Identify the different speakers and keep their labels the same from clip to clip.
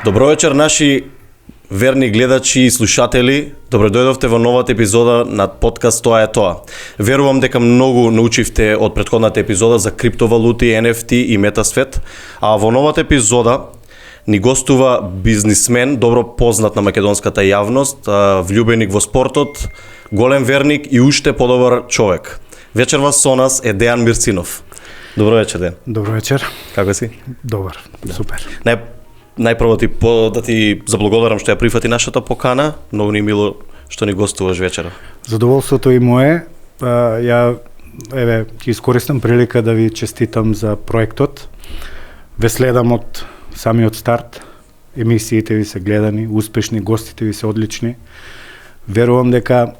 Speaker 1: Добро вечер, наши верни гледачи и слушатели. Добро дојдовте во новата епизода на подкаст Тоа е тоа. Верувам дека многу научивте од претходната епизода за криптовалути, NFT и метасвет, а во новата епизода ни гостува бизнисмен, добро познат на македонската јавност, влюбеник во спортот, голем верник и уште подобар човек. Вечерва со нас е Дејан Мирцинов. Добро вечер, Дејан.
Speaker 2: Добро вечер.
Speaker 1: Како си?
Speaker 2: Добар, супер.
Speaker 1: Најпрво да ти заблагодарам што ја прифати нашата покана. Многу ни мило што ни гостуваш вечера.
Speaker 2: Задоволството и мое. Ја ќе искористам прилика да ви честитам за проектот. Ве следам од самиот старт. Емисиите ви се гледани, успешни, гостите ви се одлични. Верувам дека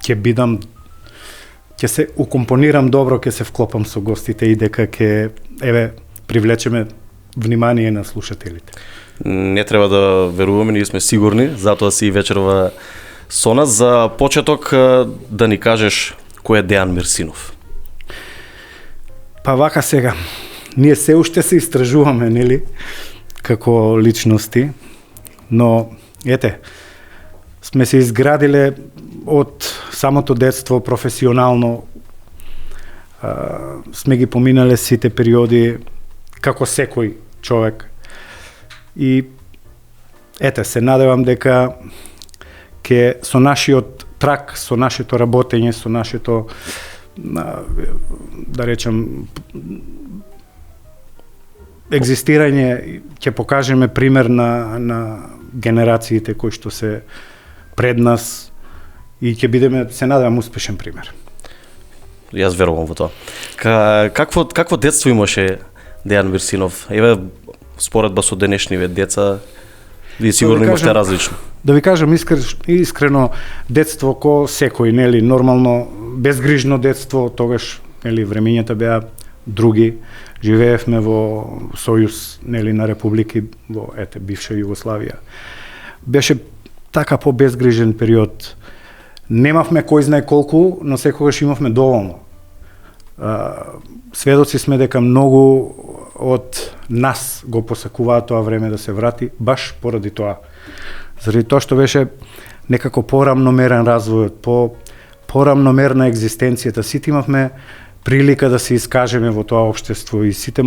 Speaker 2: ќе се укомпонирам добро, ќе се вклопам со гостите и дека ќе привлечеме внимание на слушателите.
Speaker 1: Не треба да веруваме, ние сме сигурни, затоа си вечерва со нас. За почеток да ни кажеш кој е Дејан Мирцинов.
Speaker 2: Па вака сега, ние се уште се истражуваме, нели, како личности, но сме се изградиле од самото детство професионално, сме ги поминале сите периоди како секој човек. И се надевам дека ќе со нашиот трак, со нашето работење, со нашето да речем екзистирање ќе покажеме пример на генерациите кои што се пред нас и ќе бидеме, се надевам, успешен пример.
Speaker 1: Јас верувам во тоа. Какво детство имаше Дејан Мирцинов? Споредба со денешниве деца, ви сигурно имате различно.
Speaker 2: Да ви кажам искрено, детство ко секој, нели, нормално, безгрижно детство, тогаш, нели, времењата беа други. Живеевме во сојуз, нели, на републики во бивша Југославија. Беше така по-безгрижен период. Немавме кој знае колку, но секогаш имавме доволно. Сведоци сме дека многу од нас го посакуваат тоа време да се врати, баш поради тоа. Заради тоа што беше некако порамномерен развојот, порамномерна екзистенцијата. Сите имавме прилика да се искажеме во тоа општество и сите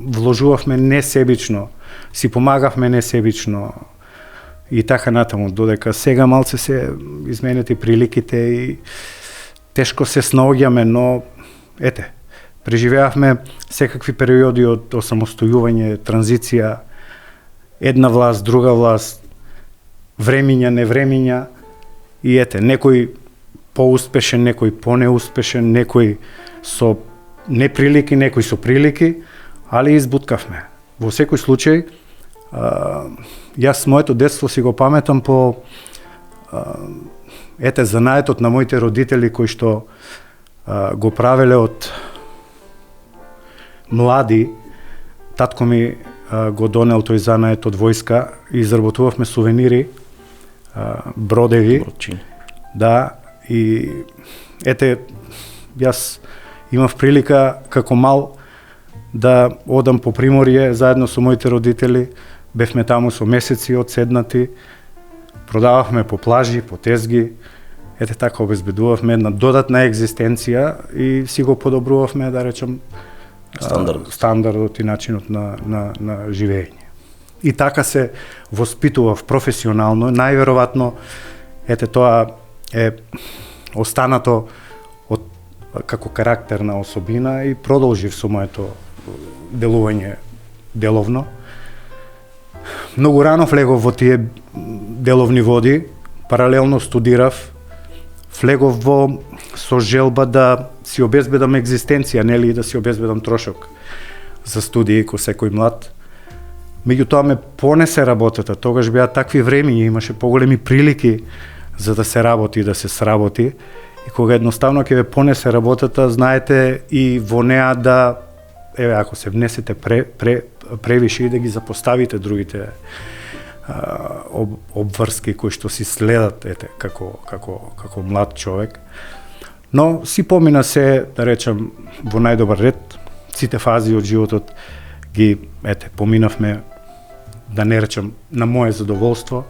Speaker 2: вложувавме несебично, си помагавме несебично и така натаму, додека сега малце се изменети приликите и тешко се снаоѓаме, но преживеавме секакви периоди од осамостојување, транзиција, една власт, друга власт, времиња, невремиња и некој поуспешен, некој понеуспешен, некој со неприлики, некој со прилики, али избуткавме. Во секој случај, јас моето детство си го паметам по занаетот на моите родители кои што го правеле од млади. Татко ми го донел тој занает од војска и изработувавме сувенири, бродеви. Да, и јас имав прилика како мал да одам по Приморје заедно со моите родители. Бевме таму со месеци одседнати, продававме по плажи, по тезги. Така обезбедувавме една додатна екзистенција и си го подобрувавме, да речем, стандардот и начинот на живење. И така се воспитував професионално. Најверојатно, тоа е останато како карактерна особина и продолжив со моето делување деловно. Многу рано влегов во тие деловни води, паралелно студирав, влегов со желба да си обезбедам екзистенција, нели, да си обезбедам трошок за студии кој секој млад. Меѓутоа ме понесе работата, тогаш беа такви времиња, имаше поголеми прилики за да се работи и да се сработи. И кога едноставно ќе ве понесе работата, знаете и во неа да, ако се внесете превише и да ги запоставите другите обврски кои што си следат како млад човек. Но си помина се, да речем, во најдобар ред, сите фази од животот ги поминавме да не речам на мое задоволство,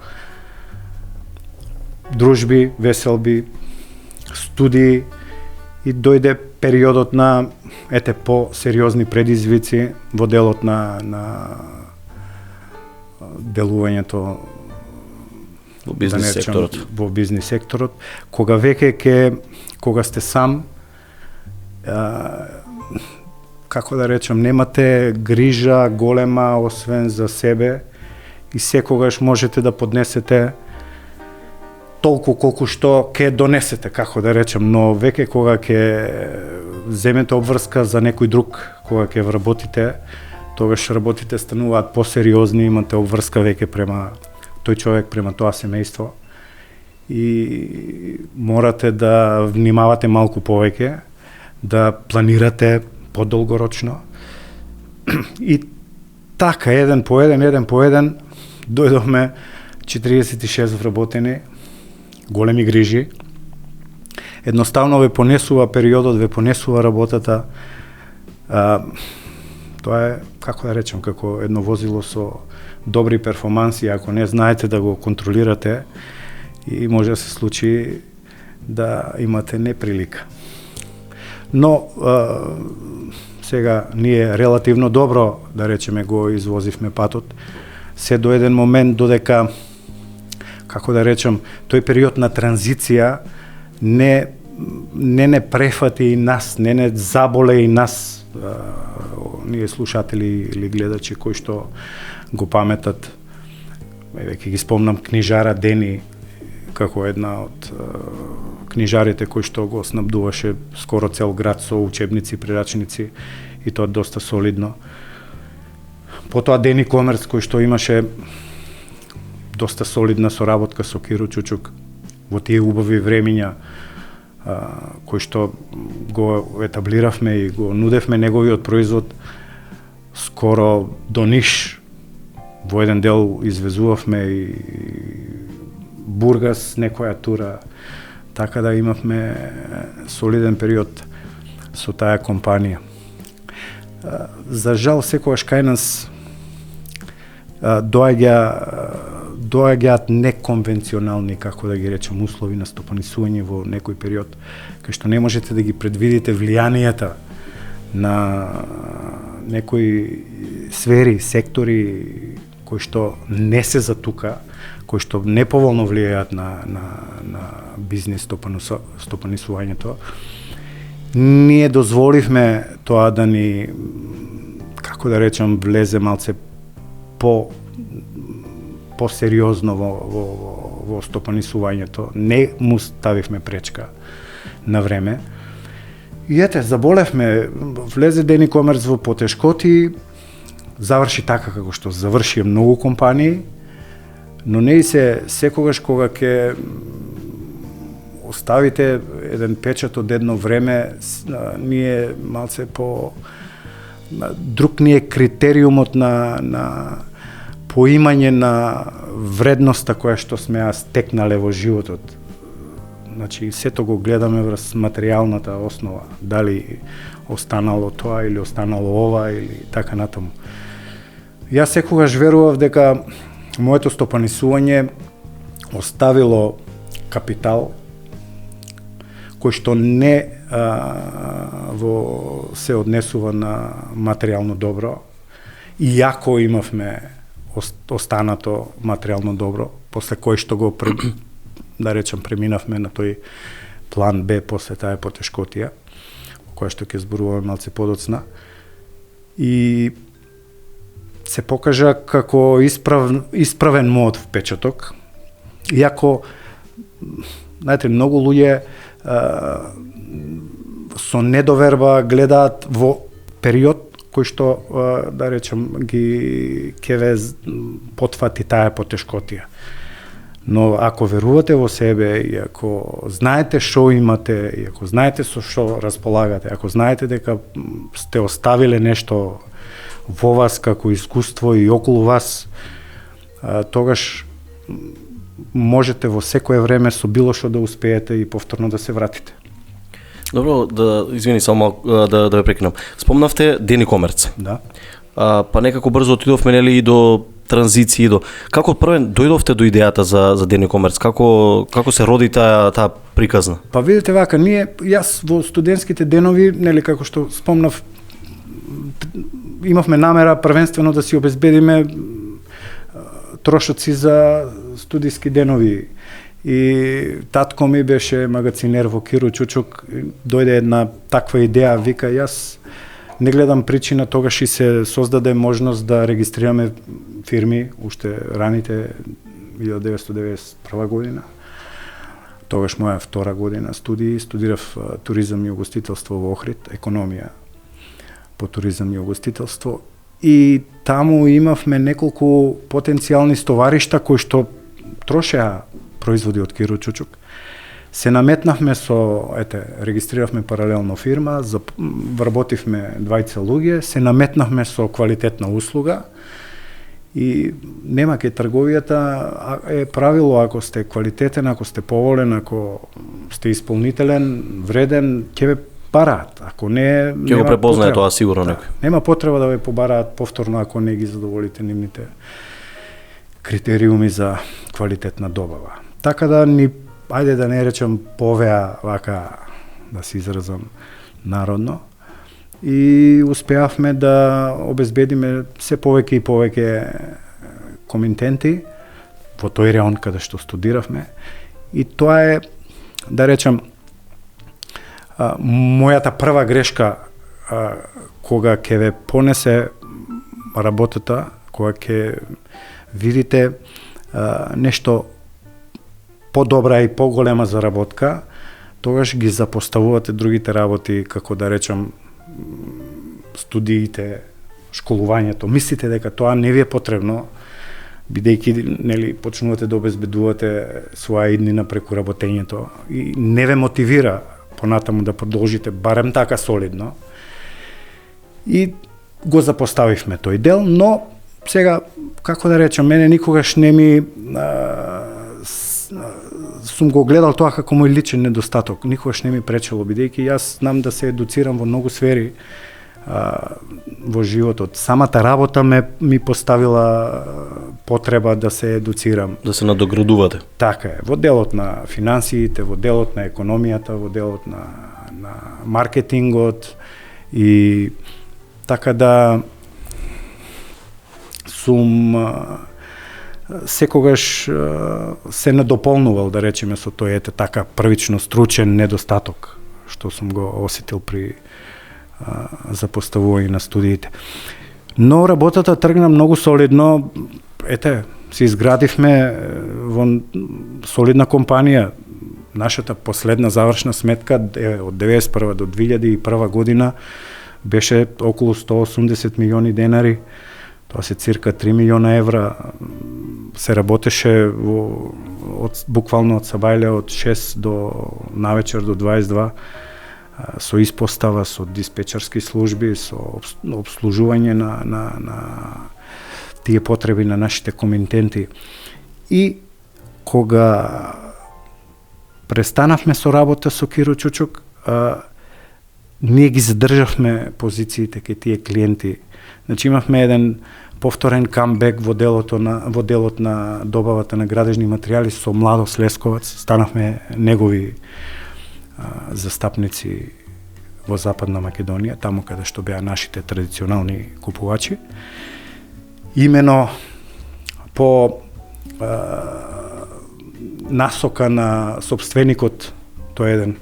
Speaker 2: дружби, веселби, студии и дојде периодот на по-сериозни предизвици во делот на делувањето
Speaker 1: во бизнес секторот.
Speaker 2: Во бизнес секторот, кога кога сте сам, како да речам, немате грижа голема освен за себе и секогаш можете да поднесете толку колку што ќе донесете, како да речем, но веќе кога ќе земете обврска за некој друг, кога ќе вработите, тогаш работите стануваат посериозни, имате обврска веќе према тој човек, према тоа семејство и морате да внимавате малку повеќе, да планирате подолгорочно. И така, еден по еден, дојдовме 46 вработени, големи грижи. Едноставно ве понесува периодот, ве понесува работата. Тоа е, како да речем, како едно возило со добри перформанси, ако не знаете да го контролирате, и може да се случи да имате неприлика. Но сега ние релативно добро, да речеме, го извозивме патот, се до еден момент додека, како да речем, тој период на транзиција не префати и нас, не заболе и нас, ние слушатели или гледачи кои што го паметат. Веќе ги спомнам книжара Дени, како една од книжарите кои што го снабдуваше скоро цел град со учебници, прирачници, и тоа доста солидно. Потоа Дени Комерц, кој што имаше доста солидна соработка со Киро Чучук во тие убави времиња, кој што го етаблиравме и го нудевме неговиот производ скоро до Ниш. Во еден дел извезувавме и Бургас, некоја тура, така да имавме солиден период со таа компанија. За жал, секогаш кај нас доаѓаат неконвенционални, како да ги речем, услови на стопанисување во некој период, кај што не можете да ги предвидите влијанијата на некои сфери, сектори кои што не се за тука, кои што неповолно влијаат на бизнес стопанисувањето. Ние дозволивме тоа да ни, како да речем, влезе малце по-сериозно во стопанисувањето. Не му ставивме пречка на време. И заболевме, влезе Дени Комерц во потешкоти, заврши така како што завршија многу компании, но не и се секогаш кога ќе оставите еден печат од едно време, ние малце друг ни е критериумот на поимање на вредноста која што сме ја стекнале во животот. Значи, сето го гледаме врз материјалната основа, дали останало тоа или останало ова или така натаму. Јас секогаш верував дека моето стопанисување оставило капитал кој што не се однесува на материјално добро, иако имавме останато материјално добро, после кој што го да речем преминавме на тој план Б после таа потешкотија, која што ќе зборуваме малце подоцна, и се покажа како исправен мојот впечаток, иако, знаете, многу луѓе со недоверба гледаат во период кој што, да речем, ќе ве потфати таа потешкотија. Но ако верувате во себе и ако знаете што имате, и ако знаете со што располагате, ако знаете дека сте оставиле нешто во вас како искуство и околу вас, тогаш можете во секое време со било што да успеете и повторно да се вратите.
Speaker 1: Добро, извини само да ве прекинам. Спомнавте Дени Комерц.
Speaker 2: Да.
Speaker 1: Па некако брзо отидовме нели и до транзиции до како првен дојдовте до идејата за Ден e-commerce? Како се роди таа приказна?
Speaker 2: Па видите вака, јас во студентските денови, нели како што спомнав, имавме намера првенствено да си обезбедиме трошоци за студиски денови. И татко ми беше магацинер во Киро Чучук, дојде една таква идеја, вика, јас не гледам причина тогаш и се создаде можност да регистрираме фирми, уште раните 1991 година. Тогаш моја втора година студии, студирав туризам и угостителство во Охрид, економија по туризам и угостителство. И таму имавме неколку потенцијални стоваришта кои што трошеа производи од Киро Чучук. Се наметнавме регистриравме паралелно фирма, вработивме двајца луѓе, се наметнавме со квалитетна услуга и нема ке трговијата е правило, ако сте квалитетен, ако сте поволен, ако сте исполнителен, вреден, ќе ве бараат. Ако не,
Speaker 1: ќе го препознае тоа сигурно некој.
Speaker 2: Нема потреба да ве побараат повторно ако не ги задоволите нивните критериуми за квалитетна добава. Така да ајде да не речам повеа вака, да се изразам народно, и успеавме да обезбедиме се повеќе и повеќе комитенти во тој реон каде што студиравме. И тоа е, да речам, мојата прва грешка кога ќе ве понесе работата, кога ќе видите нешто подобра и поголема заработка, тогаш ги запоставувате другите работи, како да речам студиите, школувањето. Мислите дека тоа не ви е потребно, бидејќи нели почнувате да обезбедувате своја иднина преку работењето и не ве мотивира понатаму да продолжите барем така солидно. И го запоставивме тој дел, но сега, како да речам, мене никогаш не ми сум го гледал тоа како мој личен недостаток, никогаш не ми пречело, бидејќи јас знам да се едуцирам во многу сфери во животот. Самата работа ми поставила потреба да се едуцирам.
Speaker 1: Да се надоградувате.
Speaker 2: Така е, во делот на финансиите, во делот на економијата, во делот на маркетингот, и така да сум секогаш се надополнувал, да речеме, со тој така првично стручен недостаток што сум го осетил при запоставување на студиите. Но работата тргна многу солидно. Се изградивме во солидна компанија. Нашата последна завршна сметка од 1991 до 2001 година беше околу 180 милиони денари. Тоа се цирка 3 милиона евра. Се работеше буквално од сабајле од 6 до навечер до 22, со испостава, со диспечерски служби, со обслужување на тие потреби на нашите комитенти. И кога престанавме со работа со Киро Чучук, ние ги задржавме позициите кај тие клиенти. Значи имавме еден повторен камбек во делот на добавата на градежни материјали со Младост Лесковац. Станавме негови застапници во Западна Македонија, таму каде што беа нашите традиционални купувачи. Имено по насока на собственикот, тој е еден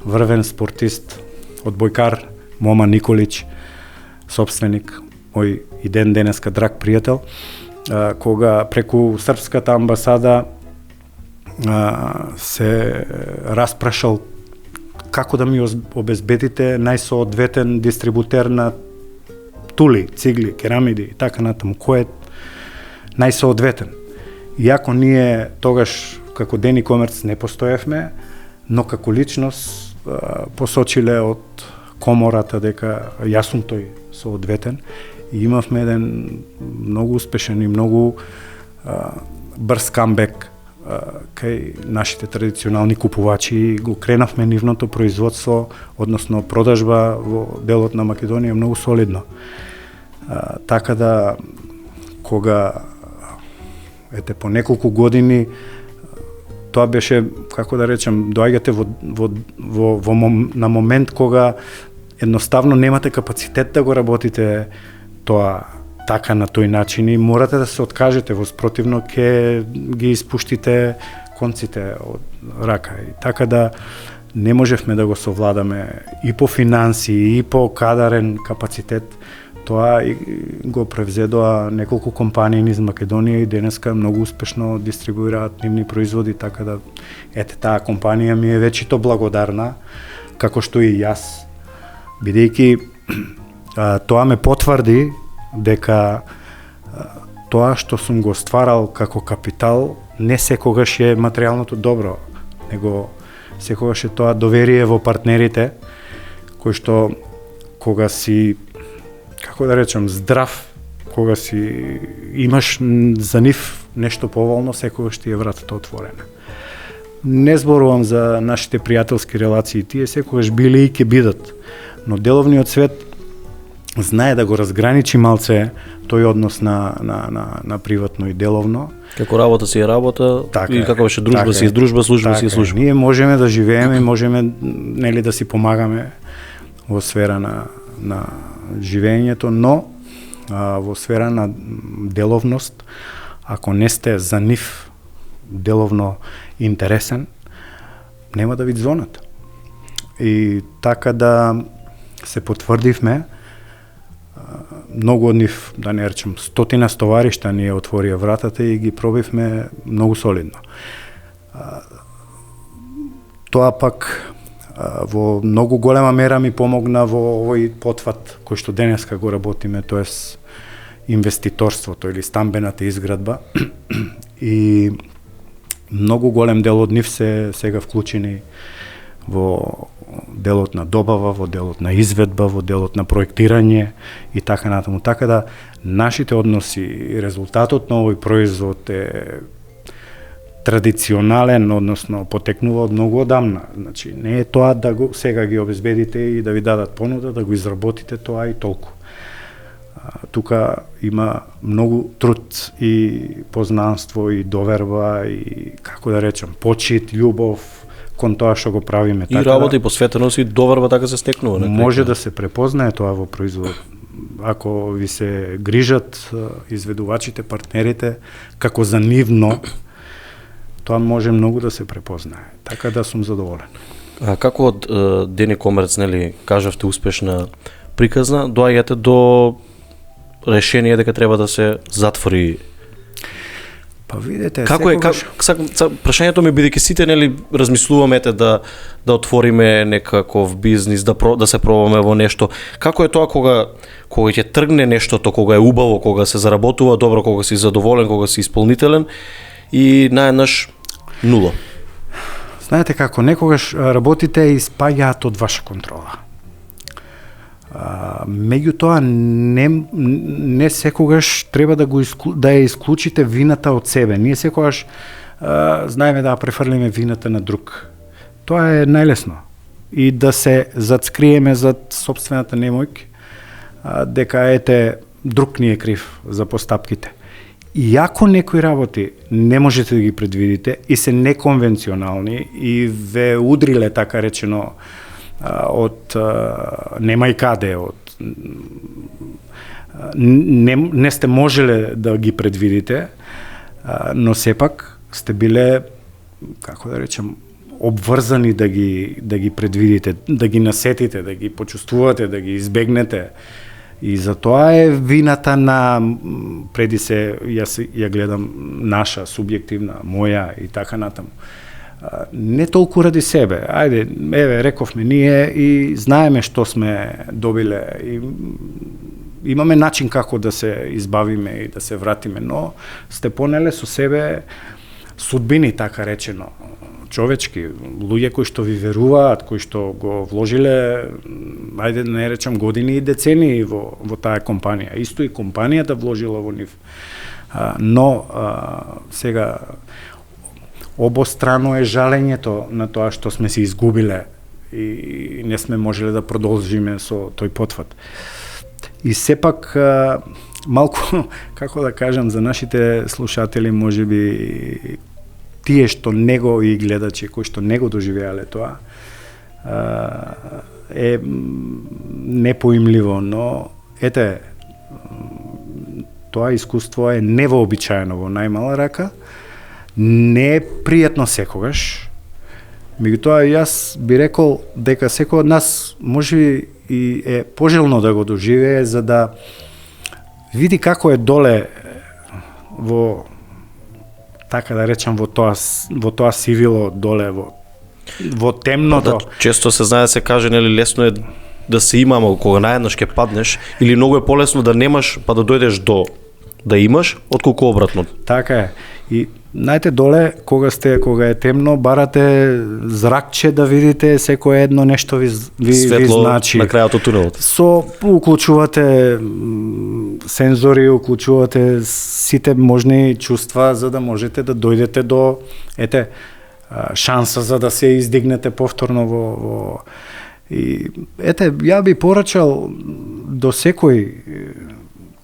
Speaker 2: врвен спортист, одбојкар, Мома Николич, собственик, мој и денеска драг пријател, кога преку српската амбасада се распрашал како да ми обезбедите најсоодветен дистрибутер на тули, цигли, керамиди и така натаму, кој е најсоодветен. Иако ние тогаш како Ден e-commerce не постоевме, но како личност посочиле од комората дека јас сум тој соодветен, и имавме еден многу успешен и многу брз камбек кај нашите традиционални купувачи и го кренавме нивното производство, односно продажба во делот на Македонија многу солидно. Така да, кога Ете, по неколку години тоа беше, како да речем, доаѓате на момент кога едноставно немате капацитет да го работите тоа така на тој начин и морате да се откажете, во спротивно ќе ги испуштите конците од рака. И така да не можевме да го совладаме и по финанси, и по кадарен капацитет. Тоа и го превзедоа неколку компании низ Македонија и денеска многу успешно дистрибуираат нивни производи, така да ете таа компанија ми е вечито благодарна, како што и јас, бидејќи тоа ме потврди дека тоа што сум го стварал како капитал не секогаш е материјалното добро, него секогаш е тоа доверие во партнерите, кој што кога си, како да речем, здрав, кога си имаш за нив нешто поволно, секогаш ти е вратата отворена. Не зборувам за нашите пријателски релации, тие секогаш биле и ќе бидат, но деловниот свет знае да го разграничи малце тој однос на приватно и деловно.
Speaker 1: Како работа си е работа, така и како беше дружба си е дружба, служба си е служба.
Speaker 2: Ние можеме да живееме, можеме нели да си помагаме во сфера на живењето, но во сфера на деловност, ако не сте за нив деловно интересен, нема да ви звонат. И така да се потврдивме, многу од нив, да не речем, стотина стоваришта ние отворија вратата и ги пробивме многу солидно. Тоа пак во многу голема мера ми помогна во овој потфат кој што денеска го работиме, тоест инвеститорството или стамбената изградба и многу голем дел од нив се сега вклучени во делот на добава, во делот на изведба, во делот на проектирање и така натаму. Така да нашите односи и резултатот на овој производ е традиционален, односно потекнува од многу одамна. Значи не е тоа да го сега ги обезбедите и да ви дадат понуда, да го изработите тоа и толку. Тука има многу труд и познанство и доверба и, како да речем, почит, љубов кон тоа што го правиме.
Speaker 1: И работа и посветеност и доверба така се стекнува.
Speaker 2: Може да се препознае тоа во производ. Ако ви се грижат изведувачите, партнерите, како за нивно, тоа може многу да се препознае. Така да сум задоволен.
Speaker 1: А како од Дени Комерц, нели, кажавте успешна приказна, доаѓате до решение дека треба да се затвори?
Speaker 2: Па видете,
Speaker 1: како секогаш... прашањето ми бидејќи сите нели размислуваме да отвориме некаков бизнис, да се пробаме во нешто. Како е тоа кога ќе тргне нештото, кога е убаво, кога се заработува добро, кога си задоволен, кога си исполнителен и наеднаш нула?
Speaker 2: Знаете како, некогаш работите испаѓаат од ваша контрола. Меѓутоа не секогаш треба да ја исклучите вината од себе. Ние секогаш знаеме да префрлиме вината на друг. Тоа е најлесно. И да се зацкриеме зад сопствената немојка, дека ете друг ни е крив за постапките. И ако некои работи не можете да ги предвидите и се неконвенционални и ве удриле, така речено, од нема и каде, не сте можеле да ги предвидите, но сепак сте биле, како да речем, обврзани да ги предвидите, да ги насетите, да ги почувствувате, да ги избегнете. И за тоа е вината на, преди се, јас ја гледам наша, субјективна, моја и така натаму. Не толку ради себе. Ајде, еве, рековме ние и знаеме што сме добиле и имаме начин како да се избавиме и да се вратиме, но сте понеле со себе судбини, така речено, човечки, луѓе кои што ви веруваат, кои што го вложиле, ајде да не речам години и децении во таа компанија. Исто и компанијата вложила во нив. Но сега обострано е жалењето на тоа што сме се изгубиле и не сме можеле да продолжиме со тој потфат. И сепак малку, како да кажам, за нашите слушатели, можеби тие што него и гледачи кои што него доживеале тоа, е непоимливо, но ете, тоа искуство е невообичаено во најмала рака, не е пријатно секогаш. Меѓутоа јас би рекол дека секој од нас може и е пожелно да го доживее за да види како е доле во, така да речам, во тоа сивило доле во темното.
Speaker 1: Да, често се знае, се каже, нели, лесно е да се имамо кога наеднаш ќе паднеш, или многу е полесно да немаш па да дојдеш до да имаш, отколку обратно.
Speaker 2: Така е. И знаете, доле кога е темно, барате зракче да видите, секое едно нешто ви
Speaker 1: светло
Speaker 2: значи.
Speaker 1: На крајот од тунелот.
Speaker 2: Уклучувате сензори, уклучувате сите можни чувства за да можете да дојдете до шанса за да се издигнете повторно во и ја би порачал до секој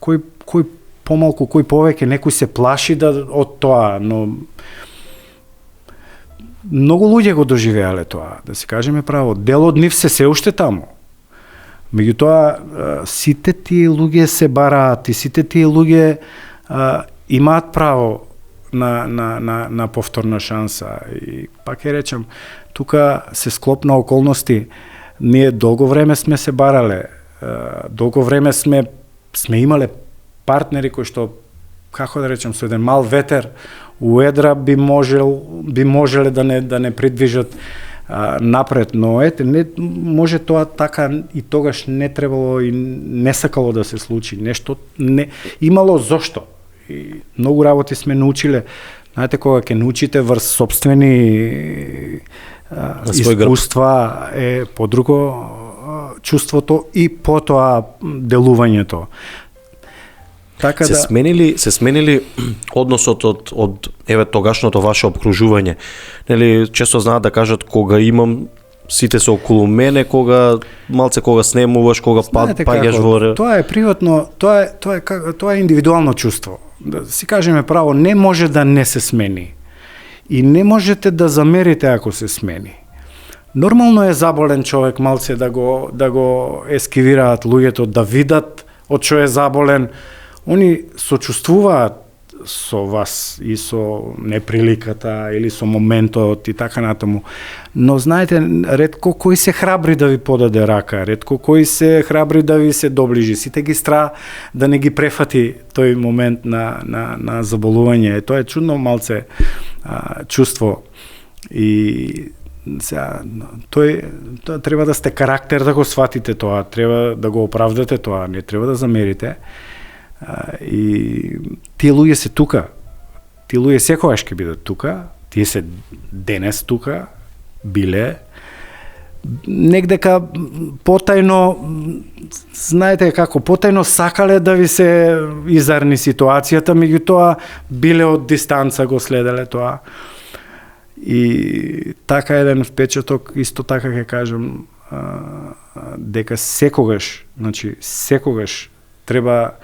Speaker 2: кој помалку, кој повеќе, некој се плаши од тоа, но многу луѓе го доживеале тоа, да се кажеме право. Дел од нив се уште таму. Меѓутоа, сите тие луѓе се бараат и сите тие луѓе имаат право на повторна шанса. И пак ќе речам, тука се склоп на околности. Ние долго време сме се барале, долго време сме имале партнери кои што, како да речем, со еден мал ветер у едра би можеле да не придвижат напред, но не може тоа така и тогаш не требало и не сакало да се случи. Нешто не имало зошто. И многу работи сме научиле. Знаете, кога ќе научите врз собствени искуства е подруго чувството и потоа делувањето. Така
Speaker 1: се сменили односот од тогашното ваше обкружување. Нели, често знаат да кажат кога имам сите се околу мене, кога снемуваш, кога паѓаш во...
Speaker 2: Тоа е приватно, тоа е индивидуално чувство. Да си кажеме право, не може да не се смени. И не можете да замерите ако се смени. Нормално е заболен човек малце да го ескивираат луѓето, да видат од што е заболен. Они сочувствуваат со вас и со неприликата или со моментот и така натаму. Но знаете, ретко кој се храбри да ви подаде рака, ретко кој се храбри да ви се доближи. Сите ги страх да не ги префати тој момент на заболување. Тоа е чудно малце чувство. И сега, тоа треба да сте карактер да го сватите тоа, треба да го оправдате тоа, не треба да замерите. И тие луѓе се тука. Тие луѓе секогаш ќе бидат тука. Тие се денес тука, биле. Негдека потајно, знаете како, потајно сакале да ви се изарни ситуацијата, меѓутоа биле од дистанца го следеле тоа. И така еден впечаток, исто така ќе кажам, дека секогаш треба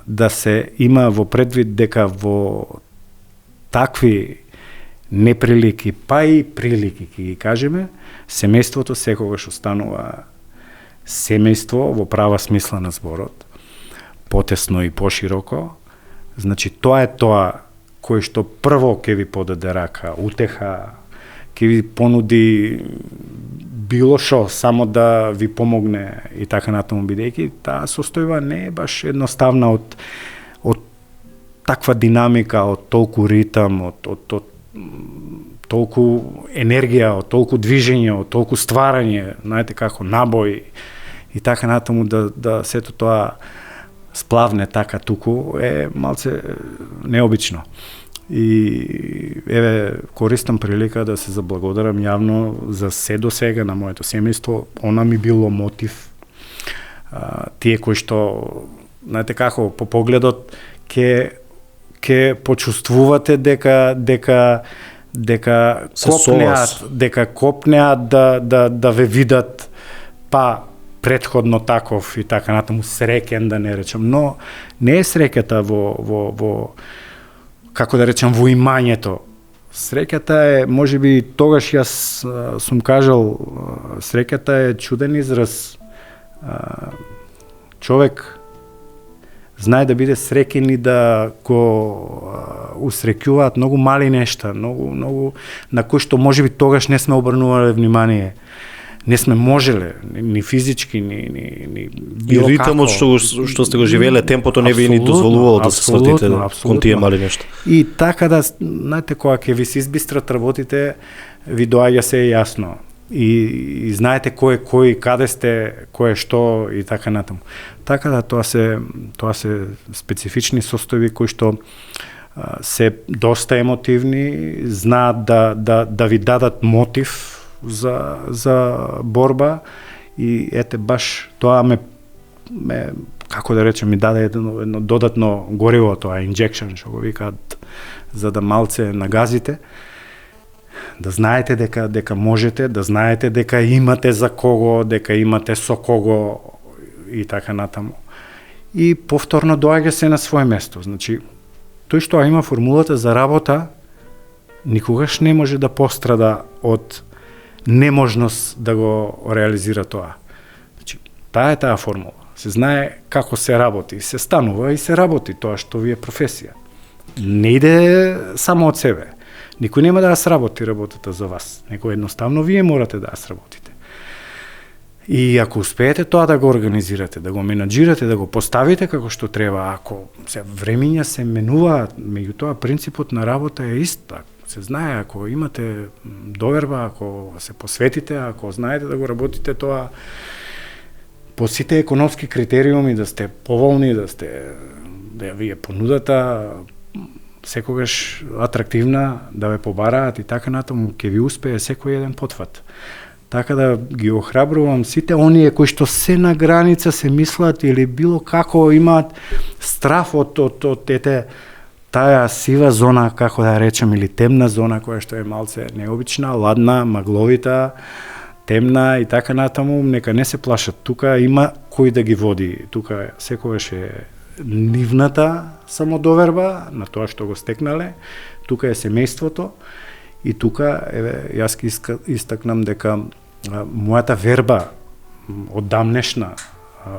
Speaker 2: да се има во предвид дека во такви неприлики, па и прилики, ќе ги кажеме, семејството секогаш останува семејство во права смисла на зборот, потесно и пошироко. Значи, тоа е тоа кој што прво ќе ви подаде рака, утеха, ќе ви понуди било шо, само да ви помогне и така натаму, бидејќи таа состојба не е баш едноставна од таква динамика, од толку ритам, од толку енергија, од толку движење, од толку стварање, знаете како, набој и така натаму, да сето тоа сплавне така туку е малце необично. И користам прилика да се заблагодарам јавно за се до сега на моето семејство. Она ми било мотив. Тие кои што, знаете како, по погледот ќе почувствувате дека копнеат да ве видат, па претходно таков и така натаму среќен да не речем, но не е среќата во како да речем во имањето. Среќата е, можеби тогаш јас сум кажал, среќата е чуден израз. Човек знае да биде среќен и да го усреќуваат многу мали нешта, многу на кои што можеби тогаш не сме обрнувале внимание. Не сме можеле, ни физички, ни било
Speaker 1: и ритмот што сте го живееле, темпото не би ни дозволувало да се свртите кон тие мали нешта.
Speaker 2: И така да, знаете, кога ќе ви се избистрат работите, ви доаѓа се јасно. И знаете кој е кој, каде сте, кој е што и така натаму. Така да тоа се специфични состојби кои што се доста емотивни, знаат да ви дадат мотив за борба и ете баш тоа ме како да речем ми даде едно додатно гориво, тоа injection што го викаат, за да малце нагазите, да знаете дека можете, да знаете дека имате за кого, дека имате со кого и така натаму. И повторно доаѓа се на свое место. Значи, тој што има формулата за работа никогаш не може да пострада од неможност да го реализира тоа. Значи, таа е таа формула. Се знае како се работи, се станува и се работи тоа што ви е професија. Не иде само од себе. Никој нема да ја сработи работата за вас. Некој едноставно вие морате да ја сработите. И ако успеете тоа да го организирате, да го менаџирате, да го поставите како што треба, ако се времиња се менуваат, меѓутоа принципот на работа е ист. Се знае, ако имате доверба, ако се посветите, ако знаете да го работите тоа по сите економски критериуми, да сте поволни, да вие понудата секогаш атрактивна, да ве побараат и така натаму, ќе ви успее секој еден потфат. Така да ги охрабрувам сите оние кои што се на граница се мислат или било како имаат страф од таа сива зона, како да речем, или темна зона, која што е малце необична, ладна, магловита, темна и така натаму, нека не се плашат. Тука има кој да ги води. Тука секогаш е нивната самодоверба на тоа што го стекнале, тука е семејството и тука, јас ки истакнам дека мојата верба оддамнешна,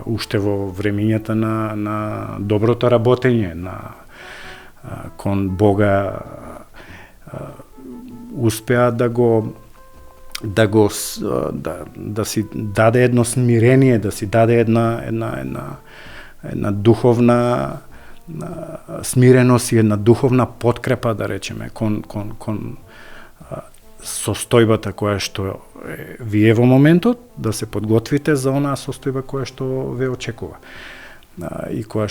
Speaker 2: уште во времињата на доброто работење, кон Бога, успеа да си даде едно смирение, да си даде една духовна смиреност и една духовна подкрепа, да речеме, кон состојбата која што вие во моментот, да се подготвите за онаа состојба која што ве очекува и која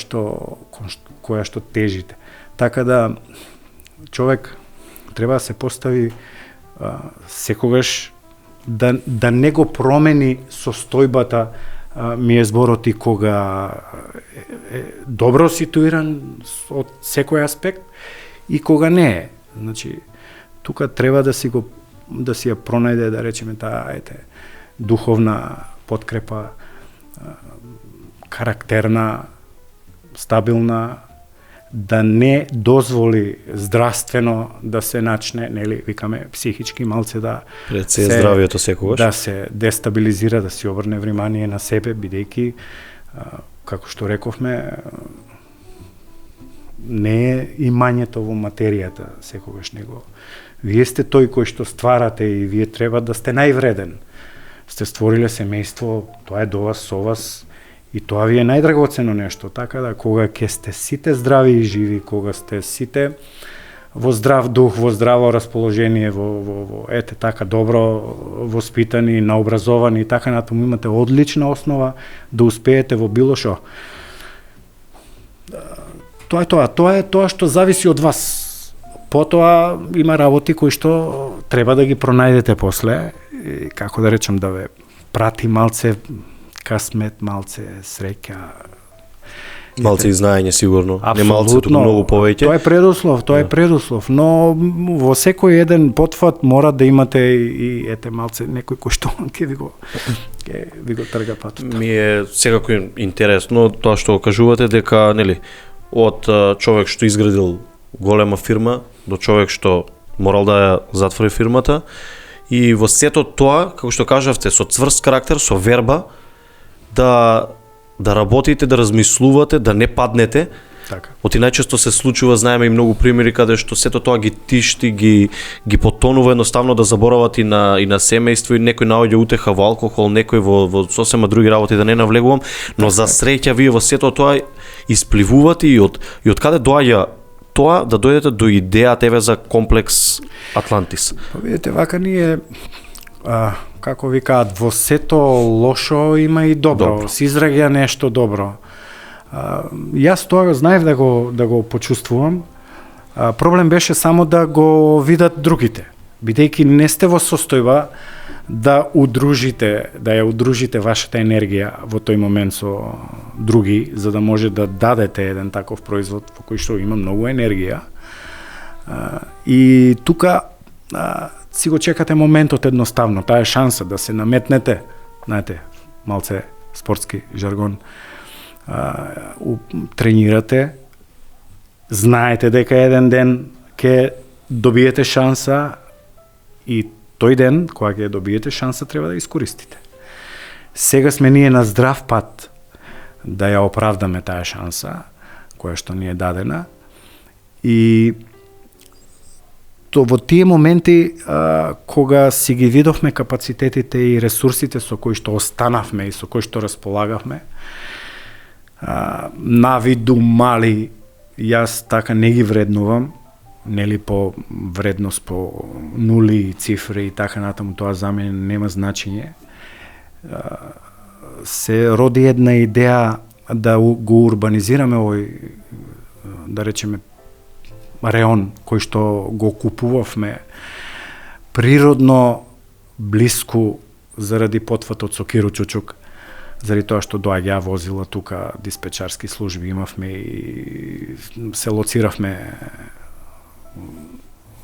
Speaker 2: што тежите. Така да човек треба да се постави секогаш да не го промени состојбата, ми е зборот и кога е добро ситуиран од секој аспект и кога не е. Значи, тука треба да си ја пронајде, да речеме, таа духовна подкрепа, карактерна, стабилна, да не дозволи здравствено да се начне, нели, викаме, психички малце да
Speaker 1: пред се здравието секогаш,
Speaker 2: да се дестабилизира, да си обрне внимание на себе, бидејќи како што рековме, не е имањето во материјата секогаш, него вие сте тој кој што стварате и вие треба да сте највреден. Сте створиле семејство, тоа е до вас, со вас, и тоа ви е најдрагоцено нешто, така да кога ќе сте сите здрави и живи, кога сте сите во здрав дух, во здраво расположение, во ете така добро воспитани, наобразовани и така натаму, имате одлична основа да успеете во било што. Тоа е тоа што зависи од вас. Потоа има работи кои што треба да ги пронајдете после, како да речем, да ве прати малце касмет, малце среќа,
Speaker 1: Малце и знаење сигурно. Не малце, туку многу повеќе.
Speaker 2: Тоа е предуслов, но во секој еден потфат мора да имате и ете малце некој кој што ќе ви го трга патот.
Speaker 1: Ми е секако интересно тоа што го кажувате дека нели од човек што изградил голема фирма до човек што морал да ја затвори фирмата и во сето тоа, како што кажавте, со цврст карактер, со верба да работите, да размислувате, да не паднете.
Speaker 2: Така.
Speaker 1: Оти најчесто се случува, знаеме и многу примери каде што сето тоа ги тишти, ги потонува едноставно да заборават и на семејство и некој наоѓа утеха во алкохол, некој во сосема други работи, да не навлегувам, но за среќа вие во сето тоа испливувате и од каде доаѓа тоа да дојдете до идејата еве за комплекс Атлантис.
Speaker 2: Па видите, вака ние како ви кажат, во сето лошо има и добро. Се израѓа нешто добро. Јас тоа знаев да го почувствувам. Проблем беше само да го видат другите. Бидејќи не сте во состојба да ја удружите вашата енергија во тој момент со други, за да може да дадете еден таков производ во кој што има многу енергија. И тука си го чекате моментот едноставно, таа е шанса да се наметнете, знаете, малце спортски жаргон, тренирате, знаете дека еден ден ќе добиете шанса и тој ден, кога ќе добиете шанса, треба да искористите. Сега сме ние на здрав пат да ја оправдаме таа шанса, која што ни е дадена, и во тие моменти кога си ги видовме капацитетите и ресурсите со кои што останавме и со кои што располагавме, навиду мали, јас така не ги вреднувам, нели по вредност, по нули, цифри и така натаму, тоа за мене нема значење. Се роди една идеја да го урбанизираме овој, да речеме, реон кој што го купувавме природно блиску заради потфатот со Киро Чучук, заради тоа што доаѓаа возила тука, диспечарски служби имавме и се лоциравме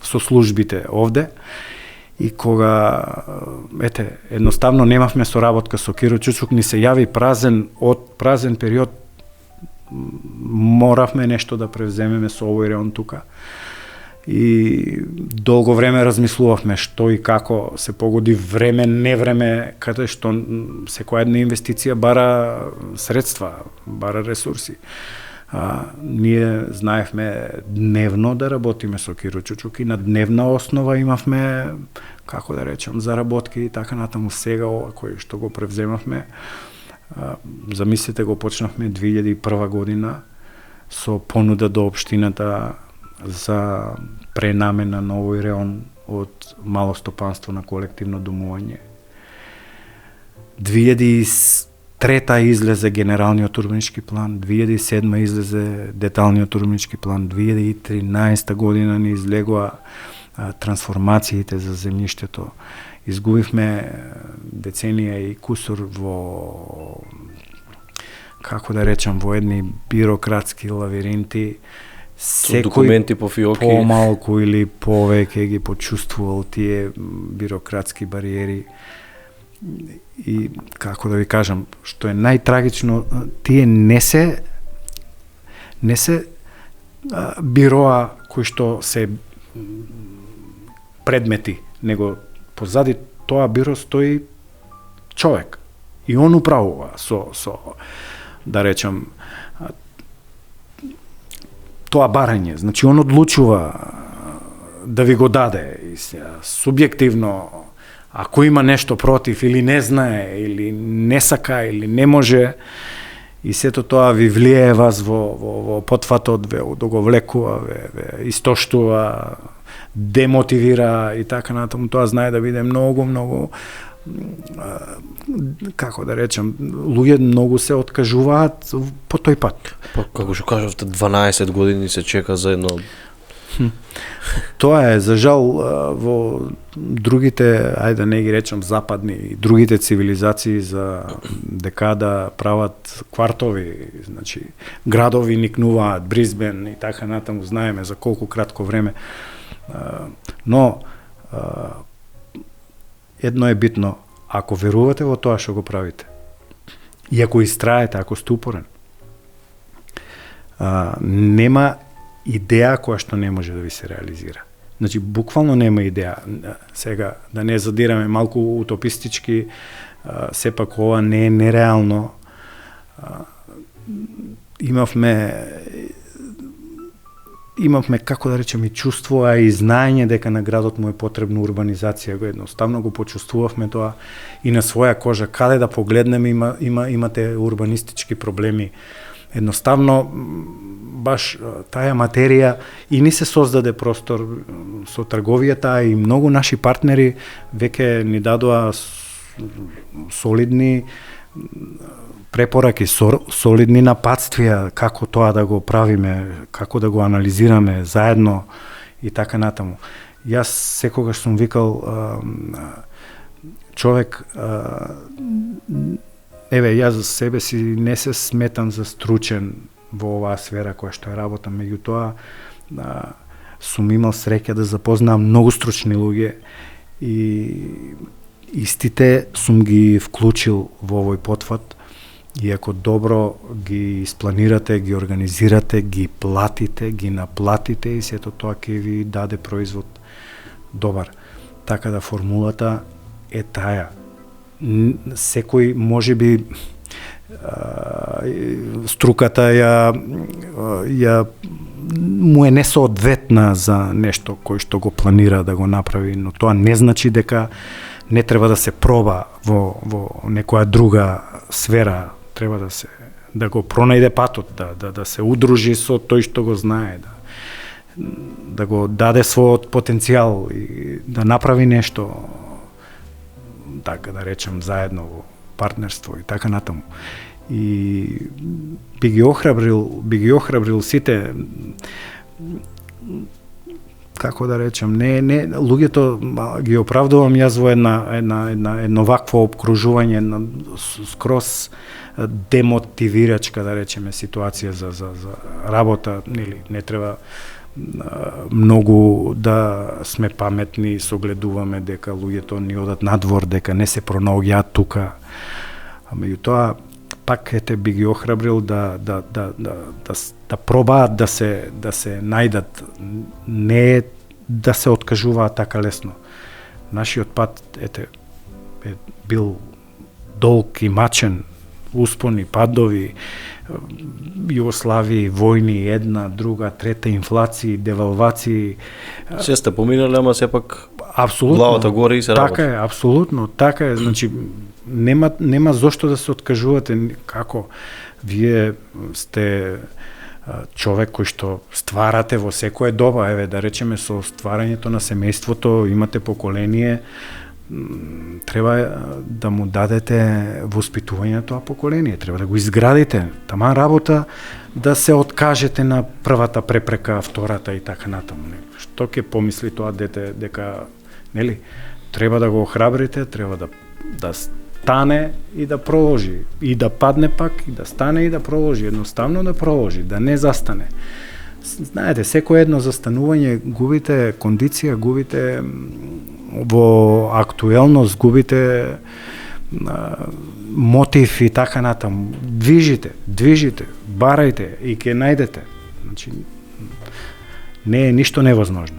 Speaker 2: со службите овде, и кога едноставно немавме соработка со Киро Чучук, ни се јави празен период, моравме нешто да превземеме со овој реон тука. И долго време размислувавме што и како се погоди време, невреме, каде што секоја една инвестиција бара средства, бара ресурси. Ние знаевме дневно да работиме со Киро Чучук и на дневна основа имавме, како да речем, заработки и така натаму. Сега ова кој што го превземавме, замислите, го почнавме 2001 година со понуда до општината за пренамена на овој реон од мало стопанство на колективно домување. 2003 излезе генералниот урбанички план, 2007 излезе деталниот урбанички план, 2013 година ни излегоа трансформациите за земјиштето. Изгубивме деценија и кусор во, како да речам, во едни бирократски лавиринти.
Speaker 1: Секој документи по фиоки,
Speaker 2: помалку или повеќе ги почувствувал тие бирократски бариери. И како да ви кажам, што е најтрагично, тие не се бироа кои што се предмети, него позади тоа биро стои човек и он управува со да речем тоа барање. Значи он одлучува да ви го даде и субјективно, ако има нешто против или не знае или не сака или не може, и сето тоа ви влијае вас во потфатот, ве одоговлекува, ве истоштува, демотивира и така натаму. Тоа знае да биде многу, како да речем, луѓе многу се откажуваат по тој пат.
Speaker 1: Па, како што кажавте, 12 години се чека за едно
Speaker 2: Тоа е, за жал, во другите, ајде да не ги речам западни, другите цивилизации за декада прават квартови, значи градови никнуваат, Брисбен и така натаму, знаеме за колку кратко време. Но едно е битно, ако верувате во тоа што го правите, и ако истраете, ако сте упорен, нема идеја која што не може да ви се реализира. Значи, буквално нема идеја. Сега, да не задираме малку утопистички, сепак ова не е нереално. Имавме, како да речем, и чувство, а и знаење дека на градот му е потребна урбанизација. Го едноставно го почувствувавме тоа и на своја кожа. Каде да погледнеме имате урбанистички проблеми. Едноставно, баш таа материја и ни се создаде простор со трговијата, и многу наши партнери веќе ни дадоа солидни препораки, солидни напатствија како тоа да го правиме, како да го анализираме заедно и така натаму. Јас секогаш сум викал, човек, еве, јас за себе си не се сметам за стручен во оваа сфера која што ја работам, меѓутоа сум имал среќа да запознам многу стручни луѓе и истите сум ги вклучил во овој потфат, и ако добро ги испланирате, ги организирате, ги платите, ги наплатите, и сето тоа ќе ви даде производ добар. Така да формулата е таа. Секој можеби струката ја му е несоодветна за нешто кој што го планира да го направи, но тоа не значи дека не треба да се проба во некоја друга сфера. Треба да го пронајде патот, да се удружи со тој што го знае, да го даде својот потенцијал и да направи нешто, така да речем, заедно во партнерство и така натаму. И би ги охрабрил сите, како да речем, не луѓето ги оправдувам јас во едно вакво обкружување, скроз демотивирачка, да речеме, ситуација за работа, не треба многу да сме паметни, согледуваме дека луѓето ни одат надвор, дека не се пронаоѓаат тука. Меѓутоа, пак би ги охрабрил да пробаат да се најдат, не да се откажуваат така лесно. Нашиот пат е бил долг и мачен, успони, падови, Југославија, војни, една, друга, трета, инфлации, девалвации.
Speaker 1: Се сте поминале, ама сепак
Speaker 2: апсолутно
Speaker 1: главата горе и се работи.
Speaker 2: Така е, апсолутно, така е. Значи, нема зошто да се откажувате. Како? Вие сте човек кој што стварате во секое доба, еве, да речеме, со стварањето на семејството, имате поколение, треба да му дадете воспитување на тоа поколение, треба да го изградите. Таман работа да се откажете на првата препрека, втората и така натаму. Што ќе помисли тоа дете дека, нели, треба да го охрабрите, треба да стане и да проложи, и да падне пак, и да стане и да проложи, едноставно да проложи, да не застане. Знаете, секој едно застанување губите кондиција, губите во актуелност, губите мотив и така натаму. Движите, барајте и ќе најдете. Значи, не е ништо невозможно.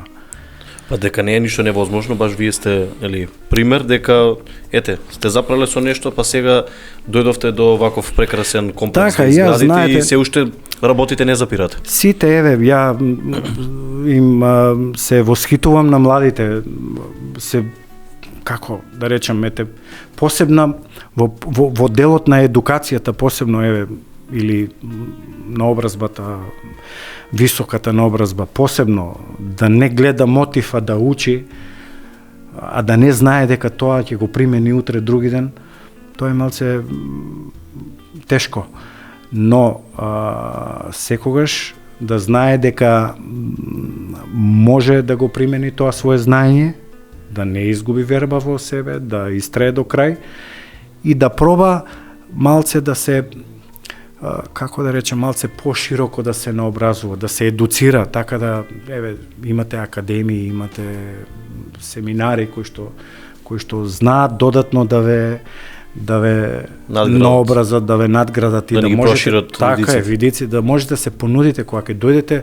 Speaker 1: Па дека не е ништо невозможно, баш вие сте, нели, пример дека сте запрале со нешто, па сега дојдовте до ваков прекрасен комплекс на изградите и се уште работите не запирате.
Speaker 2: Сите, еве, ја им се восхитувам на младите, како да речем, посебна во делот на едукацијата, посебно, еве, или наобразбата, високата наобразба, посебно да не гледа мотив, а да учи, а да не знае дека тоа ќе го примени утре други ден, тоа е малце тешко. Но секогаш да знае дека може да го примени тоа свое знаење, да не изгуби верба во себе, да истрае до крај и да проба малце да се, како да речем, малце пошироко да се наобразува, да се едуцира, така да, имате академии, имате семинари кои што знаат додатно да ве наобразат, да ве надградат и да можете, така видици, да можете да се понудите кога ќе дојдете